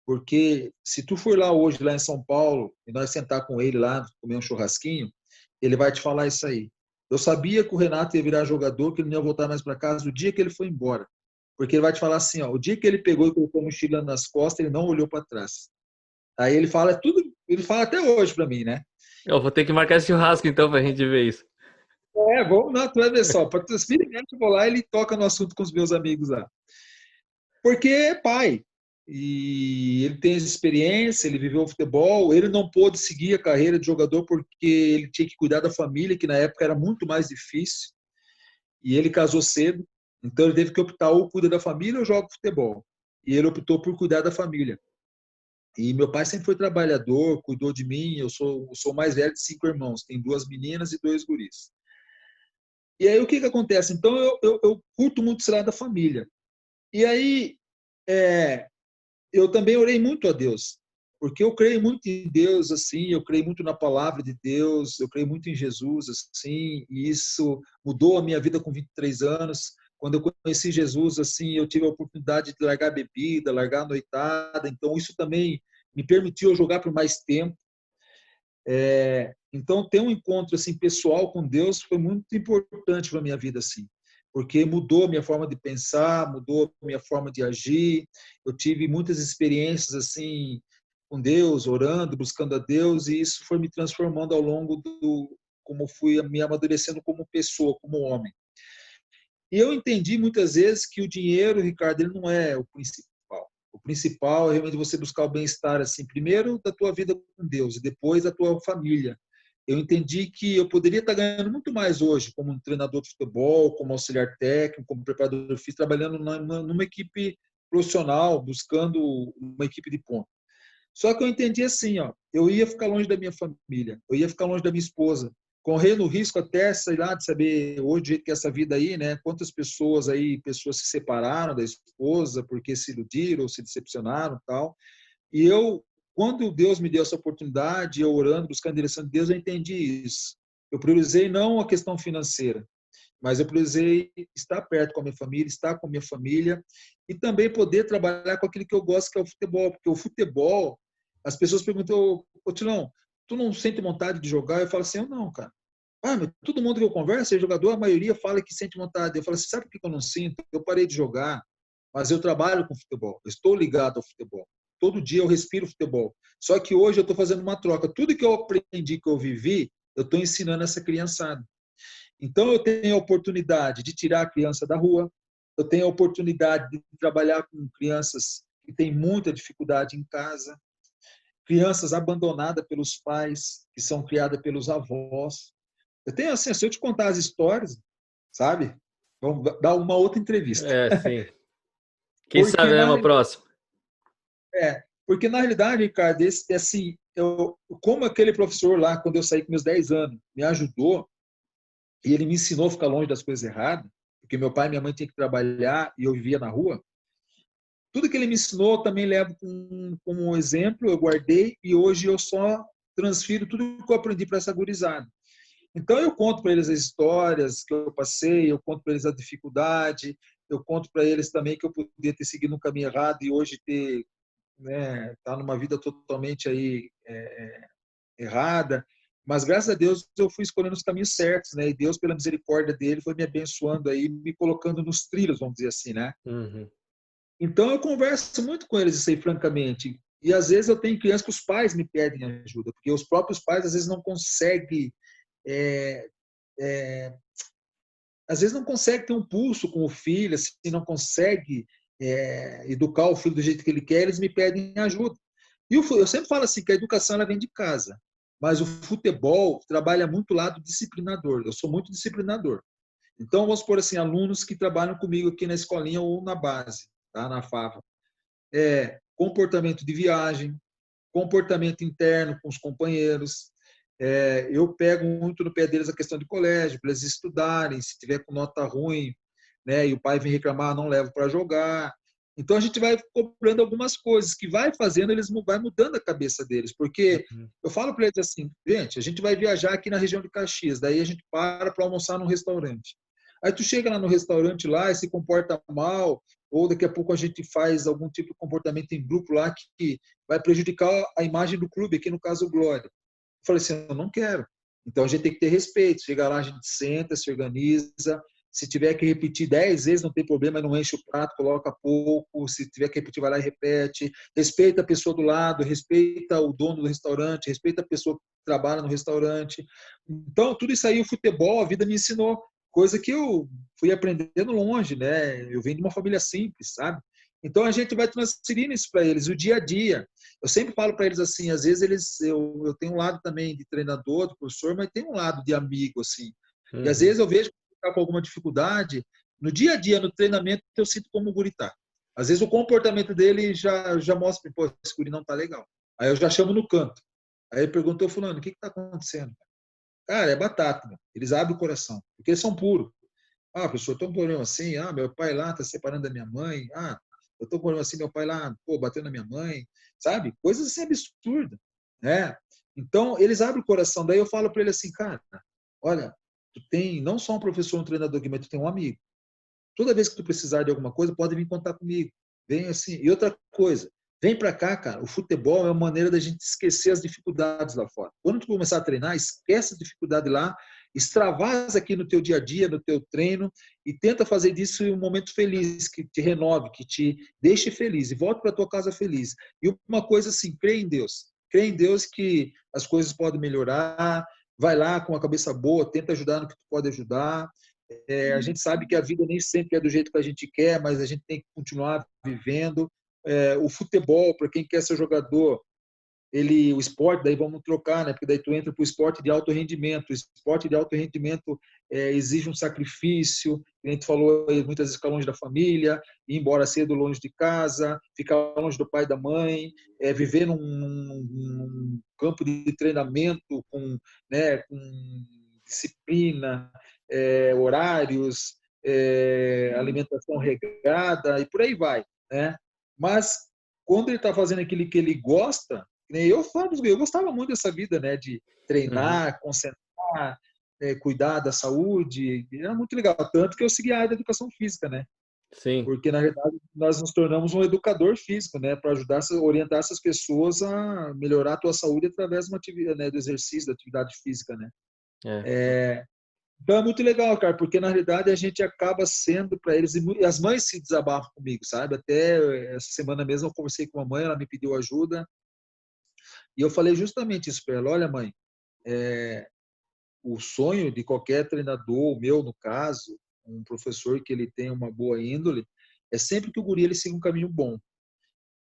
Porque se tu for lá hoje, lá em São Paulo, e nós sentar com ele lá, comer um churrasquinho, ele vai te falar isso aí. Eu sabia que o Renato ia virar jogador, que ele não ia voltar mais para casa no dia que ele foi embora. Porque ele vai te falar assim, ó, o dia que ele pegou e colocou a mochila nas costas, ele não olhou para trás. Aí ele fala tudo, ele fala até hoje para mim, né? Eu vou ter que marcar esse churrasco então pra gente ver isso. Vamos lá, tu vai ver só. Para os filhos, eu vou lá e ele toca no assunto com os meus amigos lá. Porque é pai. E ele tem essa experiência, ele viveu o futebol, ele não pôde seguir a carreira de jogador porque ele tinha que cuidar da família, que na época era muito mais difícil, e ele casou cedo, então ele teve que optar ou cuida da família ou joga futebol. E ele optou por cuidar da família. E meu pai sempre foi trabalhador, cuidou de mim, eu sou o mais velho de 5 irmãos, tem 2 meninas e 2 guris. E aí o que acontece? Então eu curto muito esse lado da família. E aí eu também orei muito a Deus, porque eu creio muito em Deus, assim, eu creio muito na palavra de Deus, eu creio muito em Jesus, assim, e isso mudou a minha vida com 23 anos. Quando eu conheci Jesus, assim, eu tive a oportunidade de largar a bebida, largar a noitada, então isso também me permitiu jogar por mais tempo. Então, ter um encontro assim pessoal com Deus foi muito importante para a minha vida, assim, porque mudou a minha forma de pensar, mudou a minha forma de agir. Eu tive muitas experiências assim com Deus, orando, buscando a Deus, e isso foi me transformando ao longo como fui me amadurecendo como pessoa, como homem. E eu entendi muitas vezes que o dinheiro, Ricardo, ele não é o principal. O principal é realmente você buscar o bem-estar, assim, primeiro da tua vida com Deus e depois da tua família. Eu entendi que eu poderia estar ganhando muito mais hoje como um treinador de futebol, como auxiliar técnico, como preparador físico, trabalhando numa equipe profissional, buscando uma equipe de ponta. Só que eu entendi assim, ó, eu ia ficar longe da minha família, eu ia ficar longe da minha esposa, correndo o risco até, sei lá, de saber hoje, do jeito que é essa vida aí, né? Quantas pessoas se separaram da esposa porque se iludiram ou se decepcionaram e tal. E eu, quando Deus me deu essa oportunidade, eu orando, buscando a direção de Deus, eu entendi isso. Eu priorizei não a questão financeira, mas eu priorizei estar perto com a minha família, estar com a minha família e também poder trabalhar com aquilo que eu gosto, que é o futebol. Porque o futebol, as pessoas perguntam, ô Tilão, tu não sente vontade de jogar? Eu falo assim, eu não, cara. Ah, mas todo mundo que eu converso, é jogador, a maioria fala que sente vontade. Eu falo assim, sabe por que eu não sinto? Eu parei de jogar, mas eu trabalho com futebol, eu estou ligado ao futebol. Todo dia eu respiro futebol. Só que hoje eu estou fazendo uma troca. Tudo que eu aprendi, que eu vivi, eu estou ensinando essa criançada. Então, eu tenho a oportunidade de tirar a criança da rua, eu tenho a oportunidade de trabalhar com crianças que têm muita dificuldade em casa, crianças abandonadas pelos pais, que são criadas pelos avós. Eu tenho assim, se eu te contar as histórias, sabe? Vamos dar uma outra entrevista. Sim. Quem Porque sabe é na, uma próxima. porque na realidade, Ricardo, assim, como aquele professor lá, quando eu saí com meus 10 anos, me ajudou, e ele me ensinou a ficar longe das coisas erradas, porque meu pai e minha mãe tinham que trabalhar e eu vivia na rua. Tudo que ele me ensinou eu também levo como um exemplo, eu guardei e hoje eu só transfiro tudo que eu aprendi para essa gurizada. Então eu conto para eles as histórias que eu passei, eu conto para eles a dificuldade, eu conto para eles também que eu podia ter seguido um caminho errado e hoje ter, né, tá numa vida totalmente aí errada. Mas graças a Deus eu fui escolhendo os caminhos certos, né? E Deus, pela misericórdia dele, foi me abençoando aí, me colocando nos trilhos, vamos dizer assim, né? Uhum. Então eu converso muito com eles, isso aí, francamente. E às vezes eu tenho crianças que os pais me pedem ajuda, porque os próprios pais às vezes não conseguem, é, é, às vezes não conseguem ter um pulso com o filho, assim, não consegue educar o filho do jeito que ele quer, eles me pedem ajuda. E eu sempre falo assim que a educação ela vem de casa, mas o futebol trabalha muito o lado disciplinador. Eu sou muito disciplinador. Então vamos por assim alunos que trabalham comigo aqui na escolinha ou na base, tá, na FAVA. Comportamento de viagem, comportamento interno com os companheiros. Eu pego muito no pé deles a questão de colégio, para eles estudarem, se tiver com nota ruim, né, e o pai vem reclamar, não levo para jogar. Então a gente vai cobrando algumas coisas que vai fazendo, eles vai mudando a cabeça deles, porque eu falo para eles assim, gente, a gente vai viajar aqui na região de Caxias, daí a gente para almoçar num restaurante. Aí tu chega lá no restaurante lá e se comporta mal, ou daqui a pouco a gente faz algum tipo de comportamento em grupo lá que vai prejudicar a imagem do clube, aqui no caso o Glória. Eu falei assim, eu não quero. Então a gente tem que ter respeito. Chega lá, a gente senta, se organiza, Se tiver que repetir 10 vezes, não tem problema, não enche o prato, coloca pouco. Se tiver que repetir, vai lá e repete. Respeita a pessoa do lado, respeita o dono do restaurante, respeita a pessoa que trabalha no restaurante. Então, tudo isso aí, o futebol, a vida me ensinou, coisa que eu fui aprendendo longe, né? Eu venho de uma família simples, sabe? Então, a gente vai transferindo isso para eles, o dia a dia. Eu sempre falo para eles assim, às vezes eu tenho um lado também de treinador, de professor, mas tem um lado de amigo, assim. E às Uhum. vezes eu vejo que está com alguma dificuldade, no dia a dia, no treinamento, eu sinto como o guri tá. Às vezes o comportamento dele já mostra, pô, esse guri não tá legal. Aí eu já chamo no canto. Aí ele perguntou, fulano, o que está acontecendo? Cara, é batata, meu. Eles abrem o coração, porque eles são puros. Ah, professor, estou com um problema assim. Ah, meu pai lá está separando da minha mãe. Ah, eu estou com um problema assim, meu pai lá, pô, bateu na minha mãe. Sabe? Coisas assim absurdas, né? Então, eles abrem o coração. Daí eu falo para ele assim, cara, olha, tu tem não só um professor, um treinador aqui, mas tu tem um amigo. Toda vez que tu precisar de alguma coisa, pode vir contar comigo. Vem assim. E outra coisa, vem para cá, cara. O futebol é uma maneira da gente esquecer as dificuldades lá fora. Quando tu começar a treinar, esquece a dificuldade lá, extravasa aqui no teu dia a dia, no teu treino e tenta fazer disso um momento feliz, que te renove, que te deixe feliz e volte para tua casa feliz. E uma coisa assim, crê em Deus. Crê em Deus que as coisas podem melhorar. Vai lá com a cabeça boa, tenta ajudar no que tu pode ajudar. A gente sabe que a vida nem sempre é do jeito que a gente quer, mas a gente tem que continuar vivendo. O futebol, para quem quer ser jogador, o esporte, daí vamos trocar, né? Porque daí tu entra para o esporte de alto rendimento. O esporte de alto rendimento exige um sacrifício. A gente falou aí, muitas vezes ficar longe da família, ir embora cedo longe de casa, ficar longe do pai e da mãe, viver num campo de treinamento com disciplina, horários, alimentação regrada e por aí vai, né? Mas quando ele está fazendo aquilo que ele gosta, eu gostava muito dessa vida, né? De Uhum. treinar, concentrar, cuidar da saúde, era muito legal. Tanto que eu segui a área da educação física, né? Sim. Porque na verdade nós nos tornamos um educador físico, né? Para ajudar, orientar essas pessoas a melhorar a tua saúde através de uma atividade, né? Do exercício, da atividade física, né? É. Então é muito legal, cara, porque na realidade a gente acaba sendo para eles, e as mães se desabafam comigo, sabe? Até essa semana mesmo eu conversei com uma mãe, ela me pediu ajuda, e eu falei justamente isso para ela: olha, mãe, o sonho de qualquer treinador, o meu no caso, um professor que ele tenha uma boa índole, é sempre que o guri ele siga um caminho bom.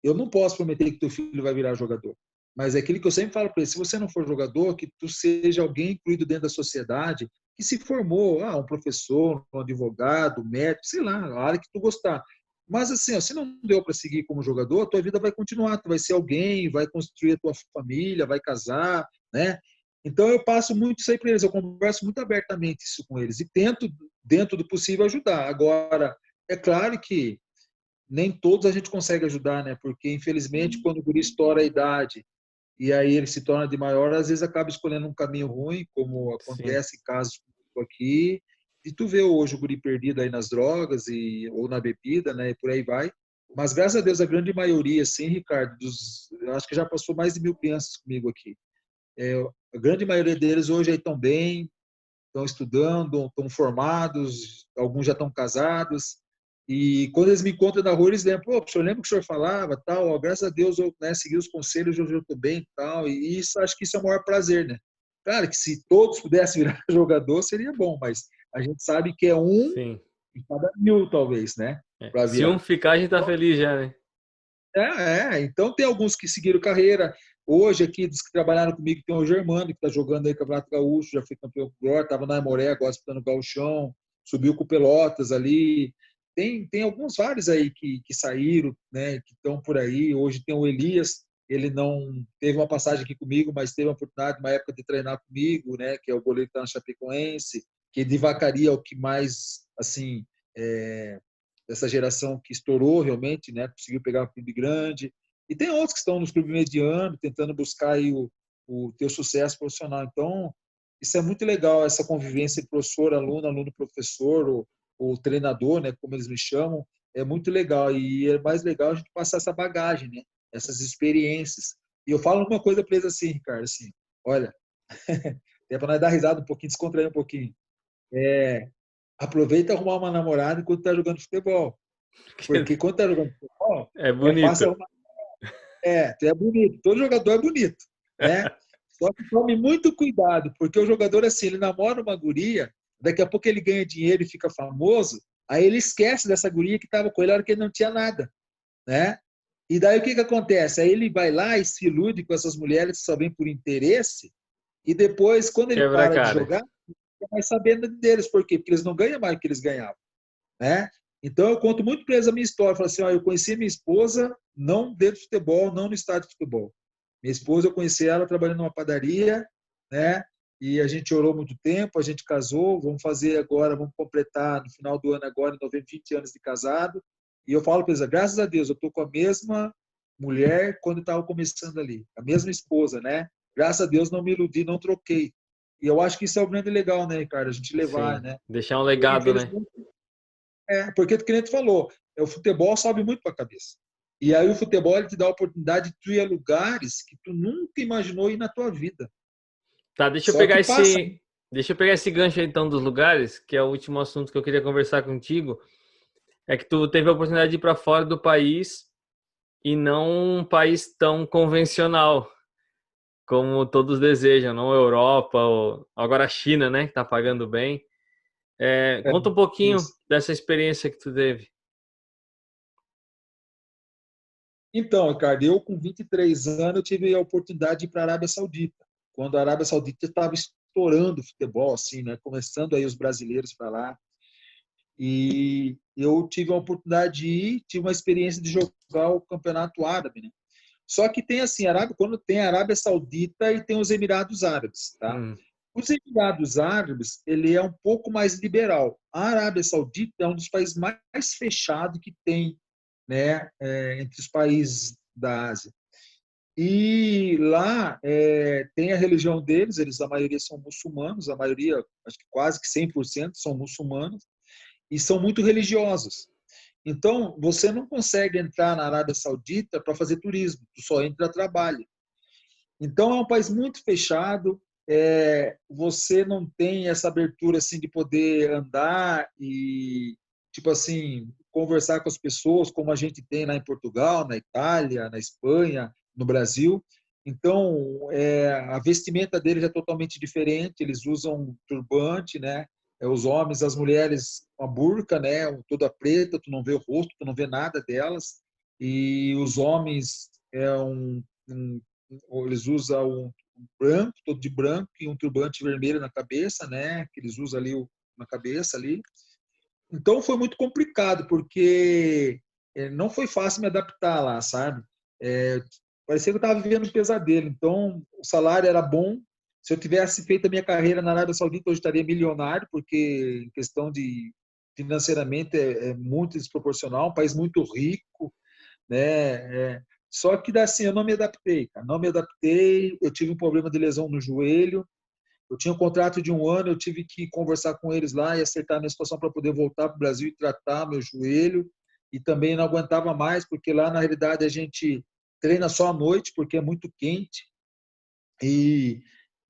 Eu não posso prometer que teu filho vai virar jogador, mas é aquilo que eu sempre falo para ele: se você não for jogador, que tu seja alguém incluído dentro da sociedade, que se formou, um professor, um advogado, um médico, sei lá, a área que tu gostar. Mas assim, ó, se não deu para seguir como jogador, a tua vida vai continuar, tu vai ser alguém, vai construir a tua família, vai casar, né? Então eu passo muito isso aí para eles, eu converso muito abertamente isso com eles e tento, dentro do possível, ajudar. Agora, é claro que nem todos a gente consegue ajudar, né? Porque, infelizmente, quando o guri estoura a idade e aí ele se torna de maior, às vezes acaba escolhendo um caminho ruim, como Sim. acontece em casos aqui. E tu vê hoje o guri perdido aí nas drogas ou na bebida, né? E por aí vai. Mas, graças a Deus, a grande maioria, sim, Ricardo, eu acho que já passou mais de 1.000 crianças comigo aqui. A grande maioria deles hoje aí estão bem, estão estudando, estão formados, alguns já estão casados. E quando eles me encontram na rua, eles lembram: pô, o senhor lembra que o senhor falava, tal, ó, graças a Deus eu, né, segui os conselhos, hoje eu estou bem, tal. E isso, acho que isso é o maior prazer, né? Claro que se todos pudessem virar jogador, seria bom, mas a gente sabe que é um Sim. em cada 1.000, talvez, né? É. Para Se um virar. ficar, a gente tá feliz já, né? Então tem alguns que seguiram carreira. Hoje aqui, dos que trabalharam comigo, tem o Germano, que está jogando aí Campeonato Gaúcho, já foi campeão agora, estava na Aimoré, agora disputando o Gauchão, subiu com o Pelotas ali. Tem alguns vários aí que saíram, né, que estão por aí. Hoje tem o Elias, ele não teve uma passagem aqui comigo, mas teve a oportunidade, uma época, de treinar comigo, né, que é o goleiro que está na Chapecoense, que de Vacaria é o que mais, assim, é, dessa geração que estourou realmente, né? Conseguiu pegar um clube grande. E tem outros que estão nos clubes medianos, tentando buscar aí o teu sucesso profissional. Então, isso é muito legal, essa convivência professor-aluno, aluno-professor, ou treinador, né? Como eles me chamam, é muito legal. E é mais legal a gente passar essa bagagem, né? Essas experiências. E eu falo uma coisa para eles assim, Ricardo, assim: olha, é para nós dar risada um pouquinho, descontrair um pouquinho. aproveita e arrumar uma namorada enquanto está jogando futebol. Porque quando está jogando futebol, É é fácil bonito. arrumar. Tu é bonito. Todo jogador é bonito, né? Só que tome muito cuidado, porque o jogador, assim, ele namora uma guria, daqui a pouco ele ganha dinheiro e fica famoso, aí ele esquece dessa guria que estava com ele na hora que ele não tinha nada, né? E daí o que acontece? Aí ele vai lá e se ilude com essas mulheres que só vêm por interesse, e depois, quando ele Quebra a para de cara. jogar, fica mais sabendo deles. Por quê? Porque eles não ganham mais do que eles ganhavam, né? Então, eu conto muito para eles a minha história. Eu falo assim, ó, eu conheci minha esposa não dentro do futebol, não no estádio de futebol. Minha esposa, eu conheci ela trabalhando numa padaria, né? E a gente orou muito tempo, a gente casou, vamos fazer agora, vamos completar no final do ano agora, em novembro, 20 anos de casado. E eu falo para eles, graças a Deus, eu estou com a mesma mulher quando estava começando ali, a mesma esposa, né? Graças a Deus não me iludi, não troquei. E eu acho que isso é o grande legal, né, Ricardo? A gente levar, Sim, né? deixar um Porque, legado, né? infelizmente, porque o cliente falou, o futebol sobe muito para a cabeça. E aí o futebol ele te dá a oportunidade de tu ir a lugares que tu nunca imaginou ir na tua vida. Tá, Só que passa. deixa eu pegar esse gancho aí, então dos lugares, que é o último assunto que eu queria conversar contigo, é que tu teve a oportunidade de ir para fora do país e não um país tão convencional como todos desejam, não Europa ou agora a China, né, que tá pagando bem. É, Conta um pouquinho isso. dessa experiência que tu teve. Então, Ricardo, eu com 23 anos eu tive a oportunidade de ir para a Arábia Saudita, quando a Arábia Saudita estava estourando o futebol, assim, né? Começando aí os brasileiros para lá. E eu tive a oportunidade de ir, tive uma experiência de jogar o Campeonato Árabe, né? Só que tem assim, Arábia, quando tem a Arábia Saudita e tem os Emirados Árabes, tá? Hum, Os Emirados Árabes, ele é um pouco mais liberal. A Arábia Saudita é um dos países mais fechados que tem, né, entre os países da Ásia. E lá tem a religião deles, eles a maioria são muçulmanos, a maioria, acho que quase que 100% são muçulmanos, e são muito religiosos. Então, você não consegue entrar na Arábia Saudita para fazer turismo, tu só entra a trabalho. Então, é um país muito fechado, você não tem essa abertura assim de poder andar e, tipo assim, conversar com as pessoas como a gente tem lá em Portugal, na Itália, na Espanha, no Brasil. Então, a vestimenta deles é totalmente diferente, eles usam turbante, né? Os homens, as mulheres, uma burca, né? Toda preta, tu não vê o rosto, tu não vê nada delas. E os homens eles usam um branco, todo de branco, e um turbante vermelho na cabeça, né? Que eles usam ali na cabeça ali. Então foi muito complicado, porque não foi fácil me adaptar lá, sabe? É, parecia que eu estava vivendo um pesadelo. Então o salário era bom. Se eu tivesse feito a minha carreira na Arábia Saudita, hoje estaria milionário, porque em questão de financeiramente é muito desproporcional, um país muito rico, né? Só que assim, eu não me adaptei, cara. Não me adaptei. Eu tive um problema de lesão no joelho. Eu tinha um contrato de um ano. Eu tive que conversar com eles lá e acertar a minha situação para poder voltar para o Brasil e tratar meu joelho. E também não aguentava mais, porque lá na realidade a gente treina só à noite, porque é muito quente. E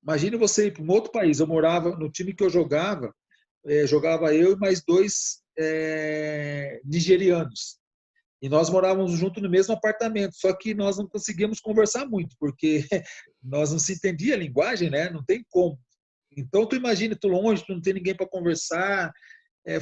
imagine você ir para um outro país. Eu morava no time que eu jogava, jogava eu e mais dois nigerianos. E nós morávamos juntos no mesmo apartamento, só que nós não conseguíamos conversar muito, porque nós não se entendia a linguagem, né? Não tem como. Então, tu imagina, tu longe, tu não tem ninguém para conversar.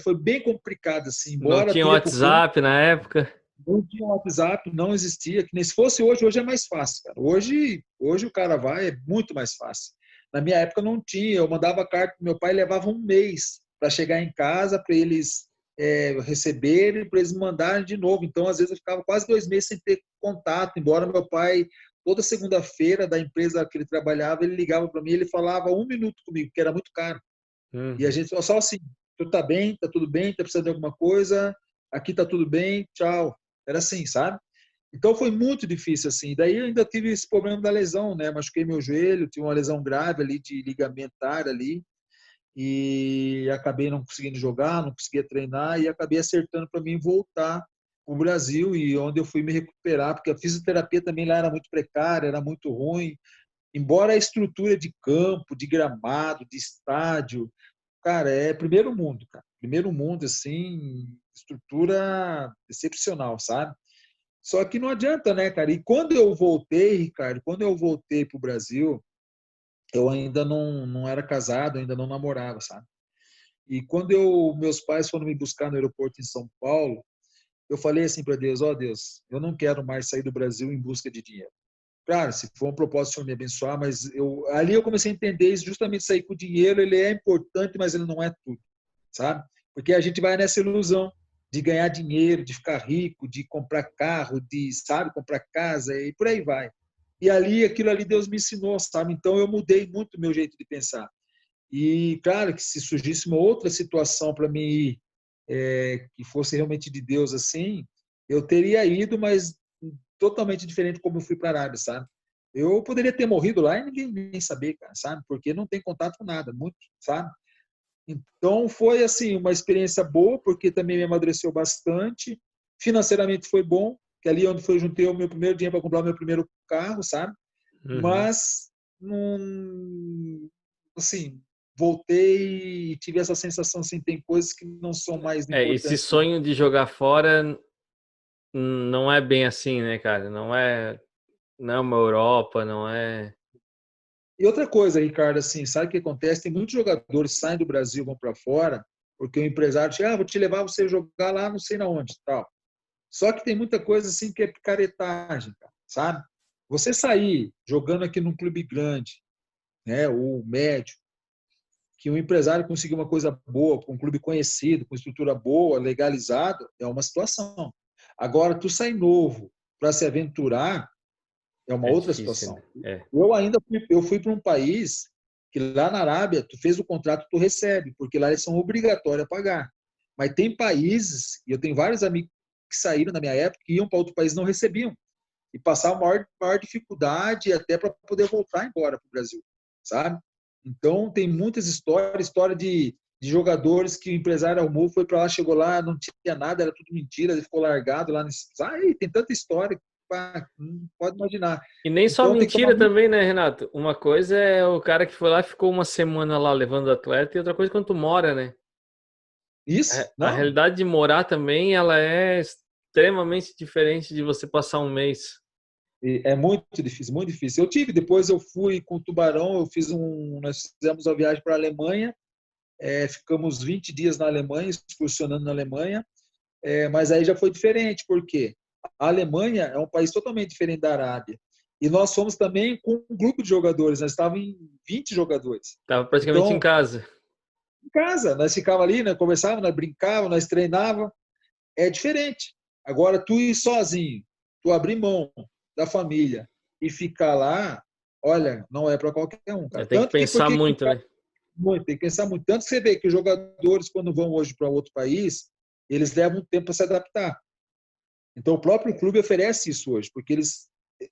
Foi bem complicado, assim. não Embora tinha tu ia para o campo, WhatsApp na época. não tinha WhatsApp, não existia. Que nem se fosse hoje, hoje é mais fácil, cara. Hoje o cara vai, é muito mais fácil. Na minha época não tinha. Eu mandava carta pro meu pai, levava um mês para chegar em casa, para eles receberem, para eles mandarem de novo. Então, às vezes, eu ficava quase 2 meses sem ter contato, embora meu pai, toda segunda-feira da empresa que ele trabalhava, ele ligava para mim, ele falava 1 minuto comigo, que era muito caro. E a Uhum. gente falou só assim, tu tá bem, tá tudo bem, tá precisando de alguma coisa, aqui tá tudo bem, tchau. Era assim, sabe? Então foi muito difícil assim. Daí eu ainda tive esse problema da lesão, né? Machuquei meu joelho, tive uma lesão grave ali de ligamentar ali e acabei não conseguindo jogar, não conseguia treinar e acabei acertando para mim voltar para o Brasil e onde eu fui me recuperar, porque a fisioterapia também lá era muito precária, era muito ruim. Embora a estrutura de campo, de gramado, de estádio, cara, é primeiro mundo, cara. Primeiro mundo, assim, estrutura excepcional, sabe? Só que não adianta, né, cara? E quando eu voltei, Ricardo, quando eu voltei para o Brasil, eu ainda não era casado, ainda não namorava, sabe? E quando meus pais foram me buscar no aeroporto em São Paulo, eu falei assim para Deus, ó Deus, eu não quero mais sair do Brasil em busca de dinheiro. Claro, se for um propósito, o Senhor me abençoar, mas ali eu comecei a entender isso, justamente sair com o dinheiro, ele é importante, mas ele não é tudo, sabe? Porque a gente vai nessa ilusão de ganhar dinheiro, de ficar rico, de comprar carro, de, sabe, comprar casa e por aí vai. E ali, aquilo ali Deus me ensinou, sabe? Então eu mudei muito o meu jeito de pensar. E claro que se surgisse uma outra situação para mim ir, que fosse realmente de Deus assim, eu teria ido, mas totalmente diferente como eu fui para a Arábia, sabe? Eu poderia ter morrido lá e ninguém nem saber, cara, sabe? Porque não tem contato com nada, muito, sabe? Então foi assim uma experiência boa, porque também me amadureceu bastante. Financeiramente foi bom, que ali onde foi juntei o meu primeiro dinheiro para comprar o meu primeiro carro, sabe? Uhum. Mas não, assim, voltei e tive essa sensação assim, tem coisas que não são mais Esse importantes que sonho de jogar fora não é bem assim, né, cara? Não é uma Europa, não é. E outra coisa, Ricardo, assim, sabe o que acontece? Tem muitos jogadores que saem do Brasil, vão para fora, porque o empresário chega, vou te levar você jogar lá, não sei na onde, tal. Só que tem muita coisa assim que é picaretagem, cara, sabe? Você sair jogando aqui num clube grande, né, ou médio, que o empresário conseguir uma coisa boa, com um clube conhecido, com estrutura boa, legalizado, é uma situação. Agora, tu sair novo para se aventurar, é uma É outra difícil, né? situação. É. Eu fui para um país que lá na Arábia, tu fez o contrato, tu recebe, porque lá eles são obrigatórios a pagar. Mas tem países, e eu tenho vários amigos que saíram na minha época, que iam para outro país e não recebiam. E passavam maior dificuldade até para poder voltar embora para o Brasil, sabe? Então, tem muitas histórias, história de jogadores que o empresário arrumou, foi para lá, chegou lá, não tinha nada, era tudo mentira, ele ficou largado lá nesse. Tem tanta história não pode imaginar. E nem só Então tem que tomar mentira muito também, né, Renato? Uma coisa é o cara que foi lá e ficou uma semana lá levando o atleta, e outra coisa é quando tu mora, né? isso, A não? realidade de morar também, ela é extremamente diferente de você passar um mês. É muito difícil, muito difícil. Eu tive, depois eu fui com o Tubarão, nós fizemos a viagem para a Alemanha, ficamos 20 dias na Alemanha, excursionando na Alemanha, mas aí já foi diferente, porque a Alemanha é um país totalmente diferente da Arábia. E nós fomos também com um grupo de jogadores, nós estávamos em 20 jogadores. Tava praticamente em Então, casa. em casa, nós ficávamos ali, nós conversávamos, nós brincávamos, nós treinávamos. É diferente. Agora, tu ir sozinho, tu abrir mão da família e ficar lá, olha, não é para qualquer um, cara. Tem que Tanto que, pensar porque muito, né? muito, tem que pensar muito. Tanto que você vê que os jogadores, quando vão hoje para outro país, eles levam um tempo para se adaptar. Então, o próprio clube oferece isso hoje, porque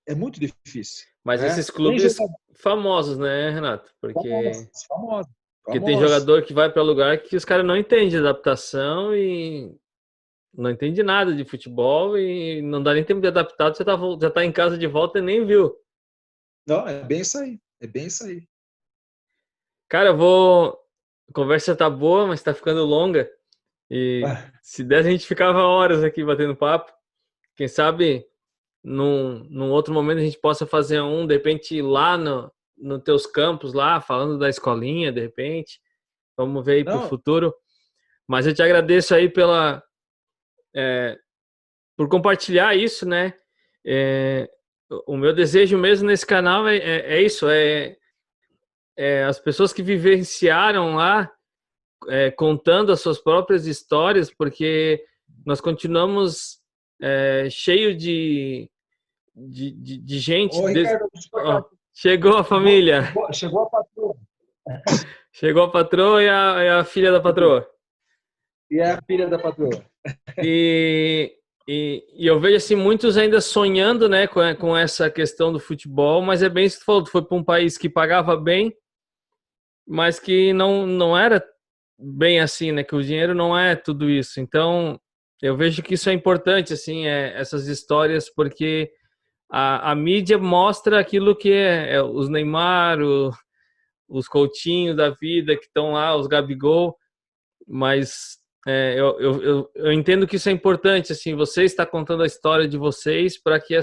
é muito difícil. Mas Né? esses Tem clubes jogadores famosos, né, Renato? famosos, famosos, Porque tem famosos. jogador que vai para lugar que os caras não entendem adaptação e não entende nada de futebol e não dá nem tempo de adaptar, já tá em casa de volta e nem viu. Não, é bem isso aí. É bem isso aí. Cara, eu vou. A conversa tá boa, mas tá ficando longa. E Ah, se desse, a gente ficava horas aqui batendo papo. Quem sabe num outro momento a gente possa fazer um, de repente, lá no teus campos, lá, falando da escolinha, de repente. Vamos ver aí pro não, futuro. Mas eu te agradeço aí por compartilhar isso, né? É, o meu desejo mesmo nesse canal é isso, as pessoas que vivenciaram lá, contando as suas próprias histórias, porque nós continuamos cheio de gente. ô Ricardo, deixa eu cortar Ó, aqui. chegou a família, Chegou a patroa. chegou a patroa e a filha da patroa. E é a filha da patroa. E, e eu vejo assim muitos ainda sonhando, né, com essa questão do futebol, mas é bem isso que tu falou, tu foi para um país que pagava bem, mas que não era bem assim, né, que o dinheiro não é tudo isso. Então, eu vejo que isso é importante, assim, essas histórias, porque a mídia mostra aquilo que é os Neymar, os Coutinho da vida que estão lá, os Gabigol, mas eu entendo que isso é importante, assim, você está contando a história de vocês para que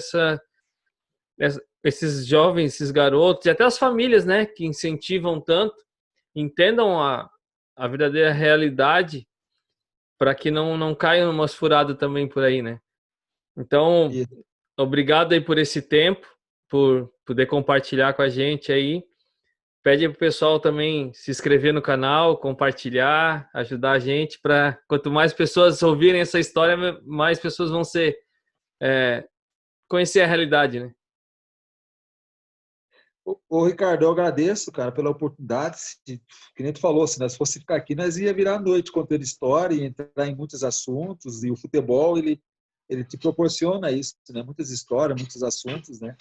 esses jovens, esses garotos, e até as famílias, né, que incentivam tanto, entendam a verdadeira realidade para que não caiam umas furadas também por aí, né? Então, E, obrigado aí por esse tempo, por poder compartilhar com a gente aí. Pede pro pessoal também se inscrever no canal, compartilhar, ajudar a gente para quanto mais pessoas ouvirem essa história, mais pessoas vão conhecer a realidade, né? ô, Ricardo, eu agradeço, cara, pela oportunidade. Que nem tu falou, se fosse ficar aqui, nós ia virar a noite contando história e entrar em muitos assuntos. E o futebol, ele te proporciona isso, né? Muitas histórias, muitos assuntos, né?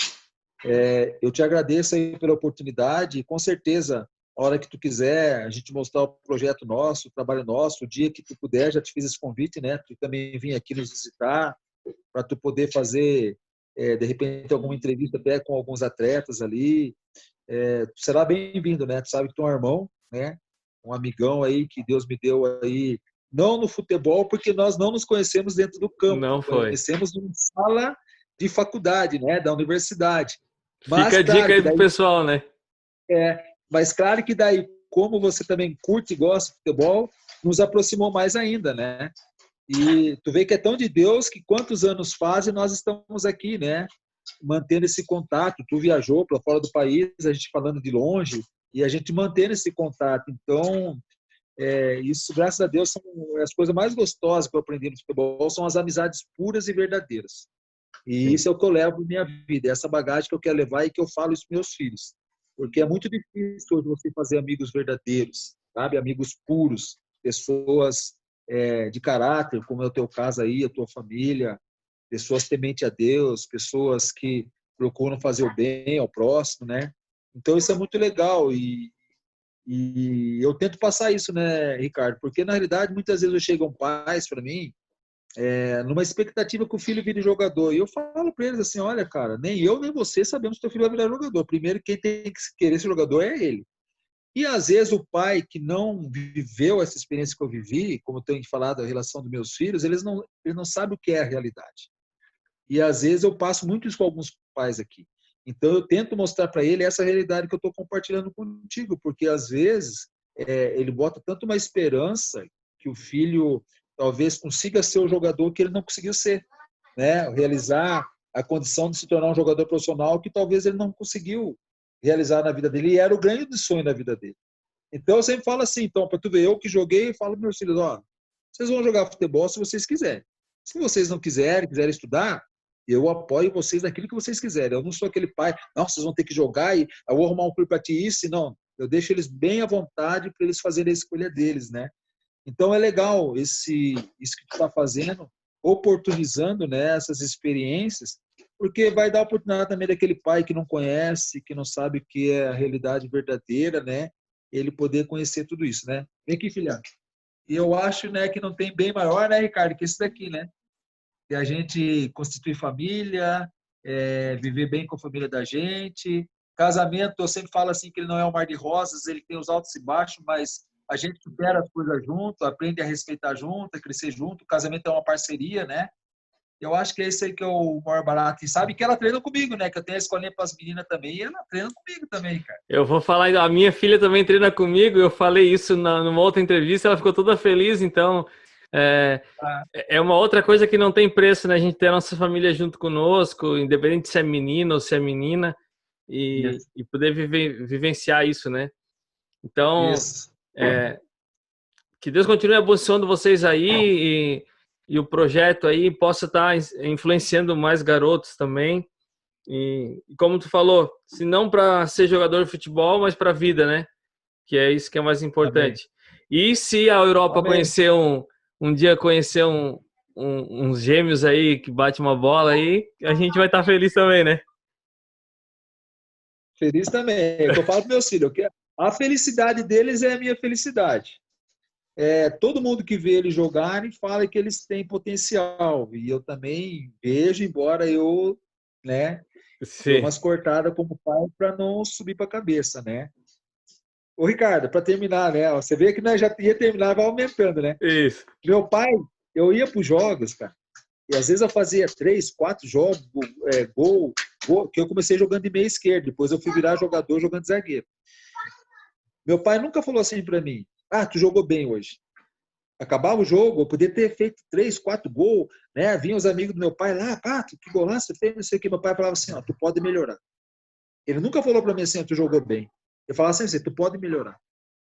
Eu te agradeço aí pela oportunidade e com certeza, a hora que tu quiser, a gente mostrar o projeto nosso, o trabalho nosso, o dia que tu puder, já te fiz esse convite, né? Tu também vir aqui nos visitar, para tu poder fazer, de repente, alguma entrevista até com alguns atletas ali. Tu será bem-vindo, né? Tu sabe que tu é um irmão, né? Um amigão aí que Deus me deu aí, não no futebol, porque nós não nos conhecemos dentro do campo, Não nos foi. conhecemos em sala de faculdade, né? Da universidade. Fica Mas a dica claro aí que pro daí, pessoal, né? como você também curte e gosta de futebol, nos aproximou mais ainda, né? E tu vê que é tão de Deus que quantos anos faz e nós estamos aqui, né? Mantendo esse contato. Tu viajou para fora do país, a gente falando de longe, e a gente mantendo esse contato. Então, isso, graças a Deus, são as coisas mais gostosas que eu aprendi no futebol, são as amizades puras e verdadeiras. E Sim. isso é o que eu levo na minha vida, essa bagagem que eu quero levar e que eu falo isso para meus filhos. Porque é muito difícil hoje você fazer amigos verdadeiros, sabe? Amigos puros, pessoas de caráter, como é o teu caso aí, a tua família, pessoas tementes a Deus, pessoas que procuram fazer o bem ao próximo, né? Então isso é muito legal e eu tento passar isso, né, Ricardo? Porque na realidade muitas vezes chegam pais para mim numa expectativa que o filho vire jogador. E eu falo para eles assim: olha, cara, nem eu nem você sabemos que teu filho vai virar jogador. Primeiro, quem tem que querer ser jogador é ele. E às vezes o pai que não viveu essa experiência que eu vivi, como eu tenho falado da relação dos meus filhos, eles não sabem o que é a realidade. E às vezes eu passo muito isso com alguns pais aqui. Então eu tento mostrar para ele essa realidade que eu estou compartilhando contigo, porque às vezes ele bota tanto uma esperança que o filho talvez consiga ser o jogador que ele não conseguiu ser, né? Realizar a condição de se tornar um jogador profissional que talvez ele não conseguiu realizar na vida dele e era o grande sonho da vida dele. Então eu sempre falo assim, então, para tu ver, eu que joguei, eu falo para meus filhos, ó, vocês vão jogar futebol se vocês quiserem. Se vocês não quiserem estudar, eu apoio vocês naquilo que vocês quiserem. Eu não sou aquele pai, não, vocês vão ter que jogar e eu vou arrumar um clube para ti isso, não. Eu deixo eles bem à vontade para eles fazerem a escolha deles, né? Então é legal isso que tu está fazendo, oportunizando, né, essas experiências, porque vai dar oportunidade também daquele pai que não conhece, que não sabe o que é a realidade verdadeira, né? Ele poder conhecer tudo isso, né? Vem aqui, filha. E eu acho, né, que não tem bem maior, né, Ricardo, que isso daqui, né? Que a gente constituir família, viver bem com a família da gente. Casamento, eu sempre falo assim que ele não é um mar de rosas, ele tem os altos e baixos, mas a gente supera as coisas junto, aprende a respeitar junto, a crescer junto. O casamento é uma parceria, né? Eu acho que é isso aí que é o maior barato. E sabe que ela treina comigo, né? Que eu tenho a escolinha para as meninas também, e ela treina comigo também, cara. Eu vou falar, a minha filha também treina comigo, eu falei isso numa outra entrevista, ela ficou toda feliz, então é, Ah, é uma outra coisa que não tem preço, né? A gente ter a nossa família junto conosco, independente se é menino ou se é menina, isso. e poder vivenciar isso, né? Então, Isso. é, que Deus continue abençoando vocês aí e o projeto aí possa estar influenciando mais garotos também. E como tu falou, se não para ser jogador de futebol, mas para a vida, né? Que é isso que é mais Amém. importante. E se a Europa Amém. conhecer um dia conhecer uns gêmeos aí que bate uma bola aí, a gente vai estar feliz também, né? Feliz também. É o que eu falo para meus filhos. A felicidade deles é a minha felicidade. Todo mundo que vê eles jogarem fala que eles têm potencial. E eu também vejo, embora eu, né, dou Sim. umas cortadas como pai para não subir para a cabeça, né? Ô, Ricardo, para terminar, né? Você vê que nós já ia terminar, vai aumentando, né? Isso. Meu pai, eu ia para os jogos, cara, e às vezes eu fazia 3, 4 jogos, que eu comecei jogando de meia esquerda, depois eu fui virar jogador jogando de zagueiro. Meu pai nunca falou assim para mim, tu jogou bem hoje. Acabava o jogo, eu podia ter feito 3, 4 gols, né? Vinham os amigos do meu pai lá, que golaço você fez, não sei o que. Meu pai falava assim, tu pode melhorar. Ele nunca falou para mim assim, tu jogou bem. Ele falava assim, tu pode melhorar.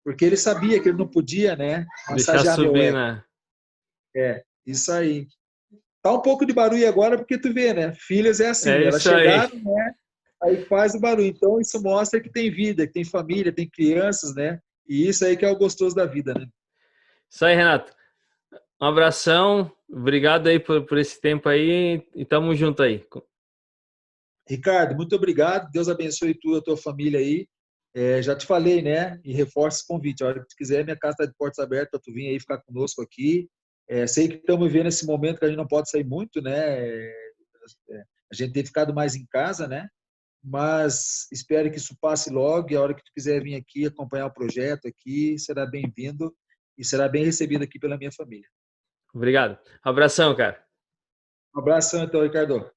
Porque ele sabia que ele não podia, né, Deixar massagear meu subir, ego. né? Isso aí. Tá um pouco de barulho agora, porque tu vê, né? Filhas é assim, É elas isso aí. chegaram, né? Aí faz o barulho. Então, isso mostra que tem vida, que tem família, tem crianças, né? E isso aí que é o gostoso da vida, né? Isso aí, Renato. Um abração. Obrigado aí por esse tempo aí e tamo junto aí. Ricardo, muito obrigado. Deus abençoe tu e a tua família aí. Já te falei, né? E reforço o convite. A hora que tu quiser, minha casa está de portas abertas para tu vir aí ficar conosco aqui. Sei que estamos vivendo esse momento que a gente não pode sair muito, né? A gente tem ficado mais em casa, né? Mas espero que isso passe logo e a hora que tu quiser vir aqui acompanhar o projeto aqui, será bem-vindo e será bem recebido aqui pela minha família. Obrigado. Abração, cara. Um abração, então, Ricardo.